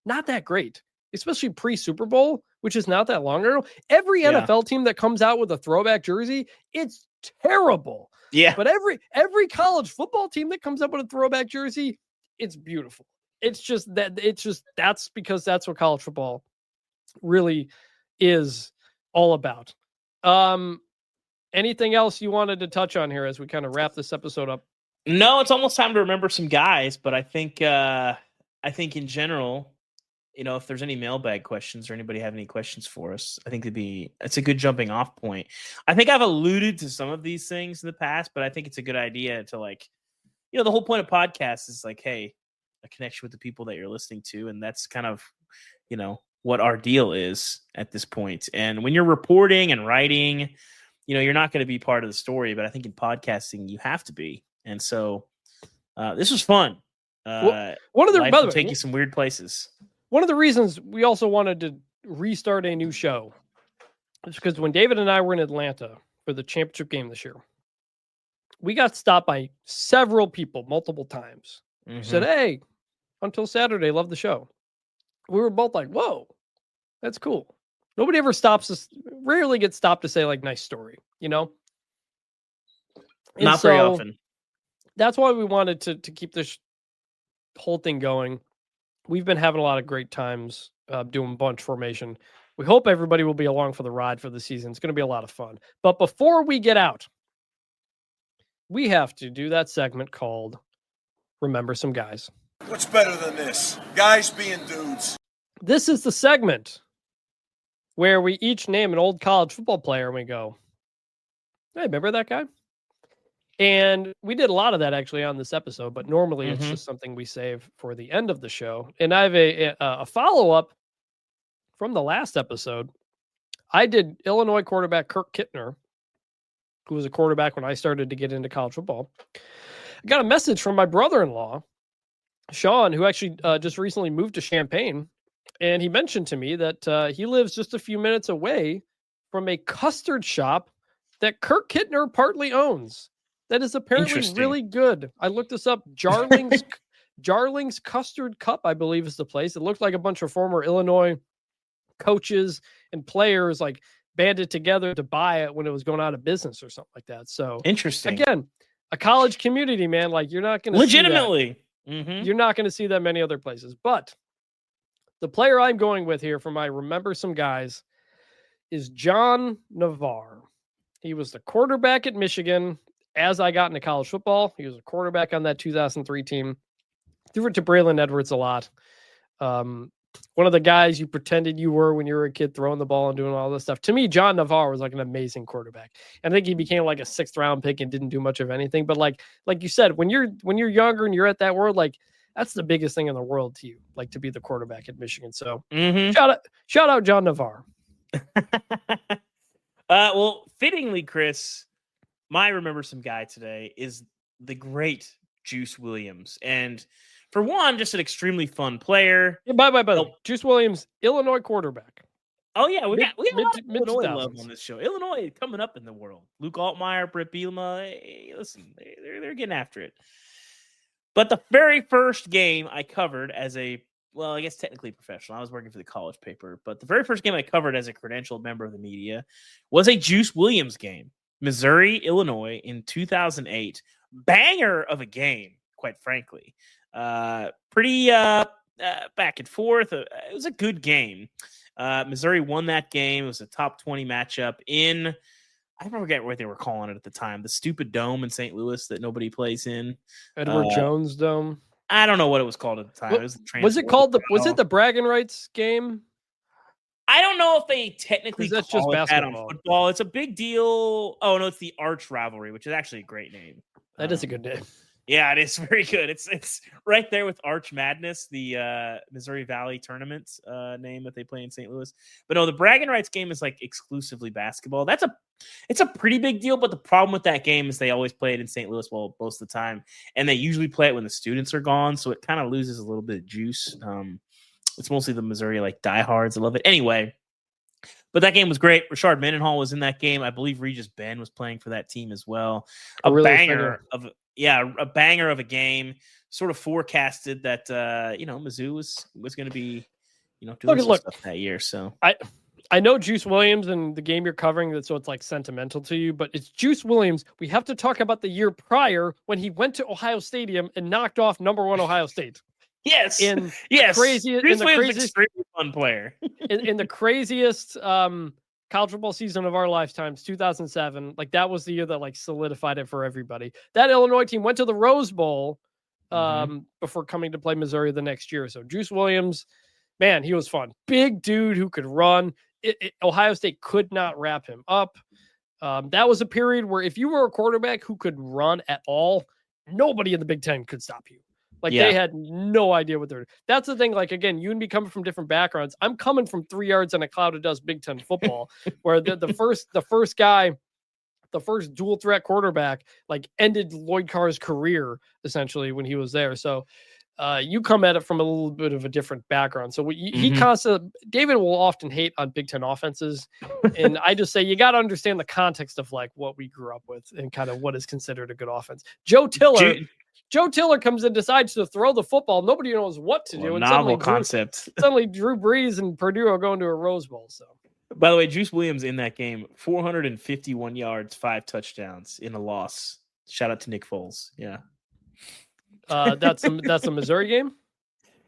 not that great, especially pre-Super Bowl, which is not that long ago. Every NFL team that comes out with a throwback jersey, it's terrible. Yeah. But every college football team that comes up with a throwback jersey, it's beautiful. That's because that's what college football really is all about. Anything else you wanted to touch on here as we kind of wrap this episode up? No, it's almost time to remember some guys, but I think in general, if there's any mailbag questions or anybody have any questions for us, I think it's a good jumping off point. I think I've alluded to some of these things in the past, but I think it's a good idea to like, the whole point of podcasts is like, hey, a connection with the people that you're listening to. And that's kind of, what our deal is at this point. And when you're reporting and writing, you're not going to be part of the story, but I think in podcasting, you have to be. And so this was fun. One of the, life by the will way, take you some weird places. One of the reasons we also wanted to restart a new show is because when David and I were in Atlanta for the championship game this year, we got stopped by several people multiple times Said, hey, until Saturday, love the show. We were both like, whoa, that's cool. Nobody ever stops us, rarely gets stopped to say, like, nice story, you know? And Not very so often. that's why we wanted to keep this whole thing going. We've been having a lot of great times doing bunch formation. We hope everybody will be along for the ride for the season. It's going to be a lot of fun. But before we get out, we have to do that segment called Remember Some Guys. What's better than this? Guys being dudes. This is the segment where we each name an old college football player and we go, hey, remember that guy? And we did a lot of that actually on this episode, but normally it's just something we save for the end of the show. And I have a follow-up from the last episode. I did Illinois quarterback Kirk Kittner, who was a quarterback when I started to get into college football. I got a message from my brother-in-law, Sean, who actually just recently moved to Champaign. And he mentioned to me that he lives just a few minutes away from a custard shop that Kirk Kittner partly owns. That is apparently really good. I looked this up. Jarling's Custard Cup, I believe, is the place. It looked like a bunch of former Illinois coaches and players like banded together to buy it when it was going out of business or something like that. So interesting. Again, a college community, man. Like you're not going to legitimately. You're not going to see that many other places. But the player I'm going with here for my Remember Some Guys is John Navarre. He was the quarterback at Michigan. As I got into college football, he was a quarterback on that 2003 team. Threw it to Braylon Edwards a lot. One of the guys you pretended you were when you were a kid, throwing the ball and doing all this stuff. To me, John Navarre was like an amazing quarterback. And I think he became like a 6th round pick and didn't do much of anything. But like you said, when you're younger and you're at that world, like that's the biggest thing in the world to you, like to be the quarterback at Michigan. So shout out John Navarre. Well, fittingly, Chris, my Remember Some Guy today is the great Juice Williams. And for one, just an extremely fun player. Yeah, by the way, Juice Williams, Illinois quarterback. Oh, yeah. We got a lot of Illinois 2000s. love on this show. Illinois coming up in the world. Luke Altmaier, Britt Bielema. Hey, listen, they're getting after it. But the very first game I covered as I guess technically professional. I was working for the college paper. But the very first game I covered as a credentialed member of the media was a Juice Williams game. Missouri, Illinois in 2008. Banger of a game, quite frankly. Pretty back and forth. It was a good game. Missouri won that game. It was a top 20 matchup in, I forget what they were calling it at the time, the stupid dome in St. Louis that nobody plays in. Edward Jones Dome. I don't know what it was called at the time. Was it called was it the bragging rights game? I don't know if they technically that's call just it basketball. that on football. It's a big deal. Oh no, it's the Arch Rivalry, which is actually a great name. That is a good name. Yeah, it is very good. It's right there with Arch Madness, the Missouri Valley tournament name that they play in St. Louis. But no, the bragging rights game is like exclusively basketball. It's a pretty big deal. But the problem with that game is they always play it in St. Louis, most of the time, and they usually play it when the students are gone, so it kind of loses a little bit of juice. It's mostly the Missouri like diehards. I love it anyway. But that game was great. Rashard Mendenhall was in that game. I believe Regis Ben was playing for that team as well. A banger of a game. Sort of forecasted that Mizzou was going to be doing some stuff that year. So I know Juice Williams and the game you're covering, so it's like sentimental to you, but it's Juice Williams. We have to talk about the year prior when he went to Ohio Stadium and knocked off #1 Ohio State. Yes. Extremely fun player. in the craziest college football season of our lifetimes, 2007. Like that was the year that like solidified it for everybody. That Illinois team went to the Rose Bowl before coming to play Missouri the next year. So Juice Williams, man, he was fun. Big dude who could run. Ohio State could not wrap him up. That was a period where if you were a quarterback who could run at all, nobody in the Big Ten could stop you. They had no idea what they're doing. That's the thing. Like, again, you and me coming from different backgrounds. I'm coming from 3 yards and a cloud of dust Big Ten football, where the first dual threat quarterback, like ended Lloyd Carr's career essentially when he was there. So you come at it from a little bit of a different background. So David will often hate on Big Ten offenses. And I just say, you got to understand the context of like what we grew up with and kind of what is considered a good offense. Joe Tiller. Joe Tiller comes in, decides to throw the football. Nobody knows what to do. Well, And novel concept. Suddenly Drew Brees and Purdue are going to a Rose Bowl. So, By the way, Juice Williams in that game, 451 yards, 5 touchdowns in a loss. Shout out to Nick Foles. Yeah. that's a Missouri game.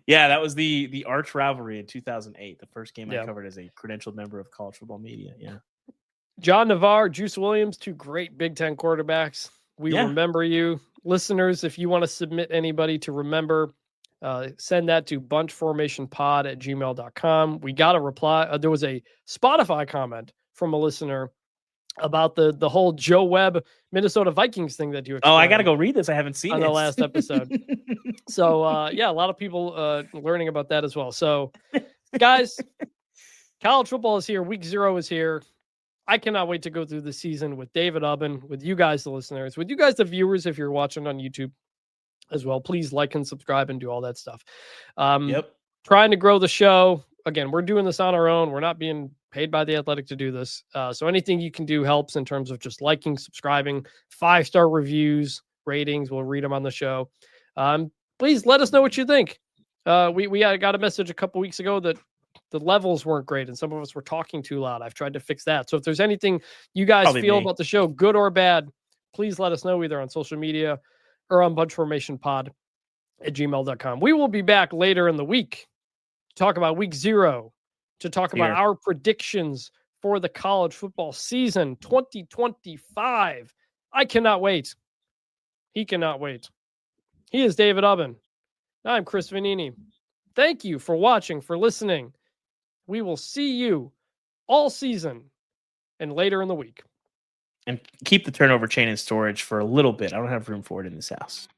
Yeah, that was the arch rivalry in 2008. The first game Yeah. I covered as a credentialed member of college football media. Yeah. John Navarre, Juice Williams, 2 great Big Ten quarterbacks. We remember you. Listeners, if you want to submit anybody to remember, send that to bunchformationpod@gmail.com. We got a reply. There was a Spotify comment from a listener about the whole Joe Webb Minnesota Vikings thing that you explained. Oh, I got to go read this. I haven't seen on it. the last episode. So, yeah, a lot of people learning about that as well. So, guys, college football is here. Week 0 is here. I cannot wait to go through the season with David Ubben, with you guys, the listeners, with you guys, the viewers, if you're watching on YouTube as well. Please like and subscribe and do all that stuff. Trying to grow the show. Again, we're doing this on our own. We're not being paid by The Athletic to do this. So anything you can do helps in terms of just liking, subscribing, 5-star reviews, ratings. We'll read them on the show. Please let us know what you think. We got a message a couple weeks ago that the levels weren't great and some of us were talking too loud. I've tried to fix that. So if there's anything you guys feel about the show, good or bad, please let us know either on social media or on bunchformationpod@gmail.com. We will be back later in the week to talk about week 0, to talk about our predictions for the college football season 2025. I cannot wait. He cannot wait. He is David Ubben. I'm Chris Vannini. Thank you for watching, for listening. We will see you all season and later in the week. And keep the turnover chain in storage for a little bit. I don't have room for it in this house.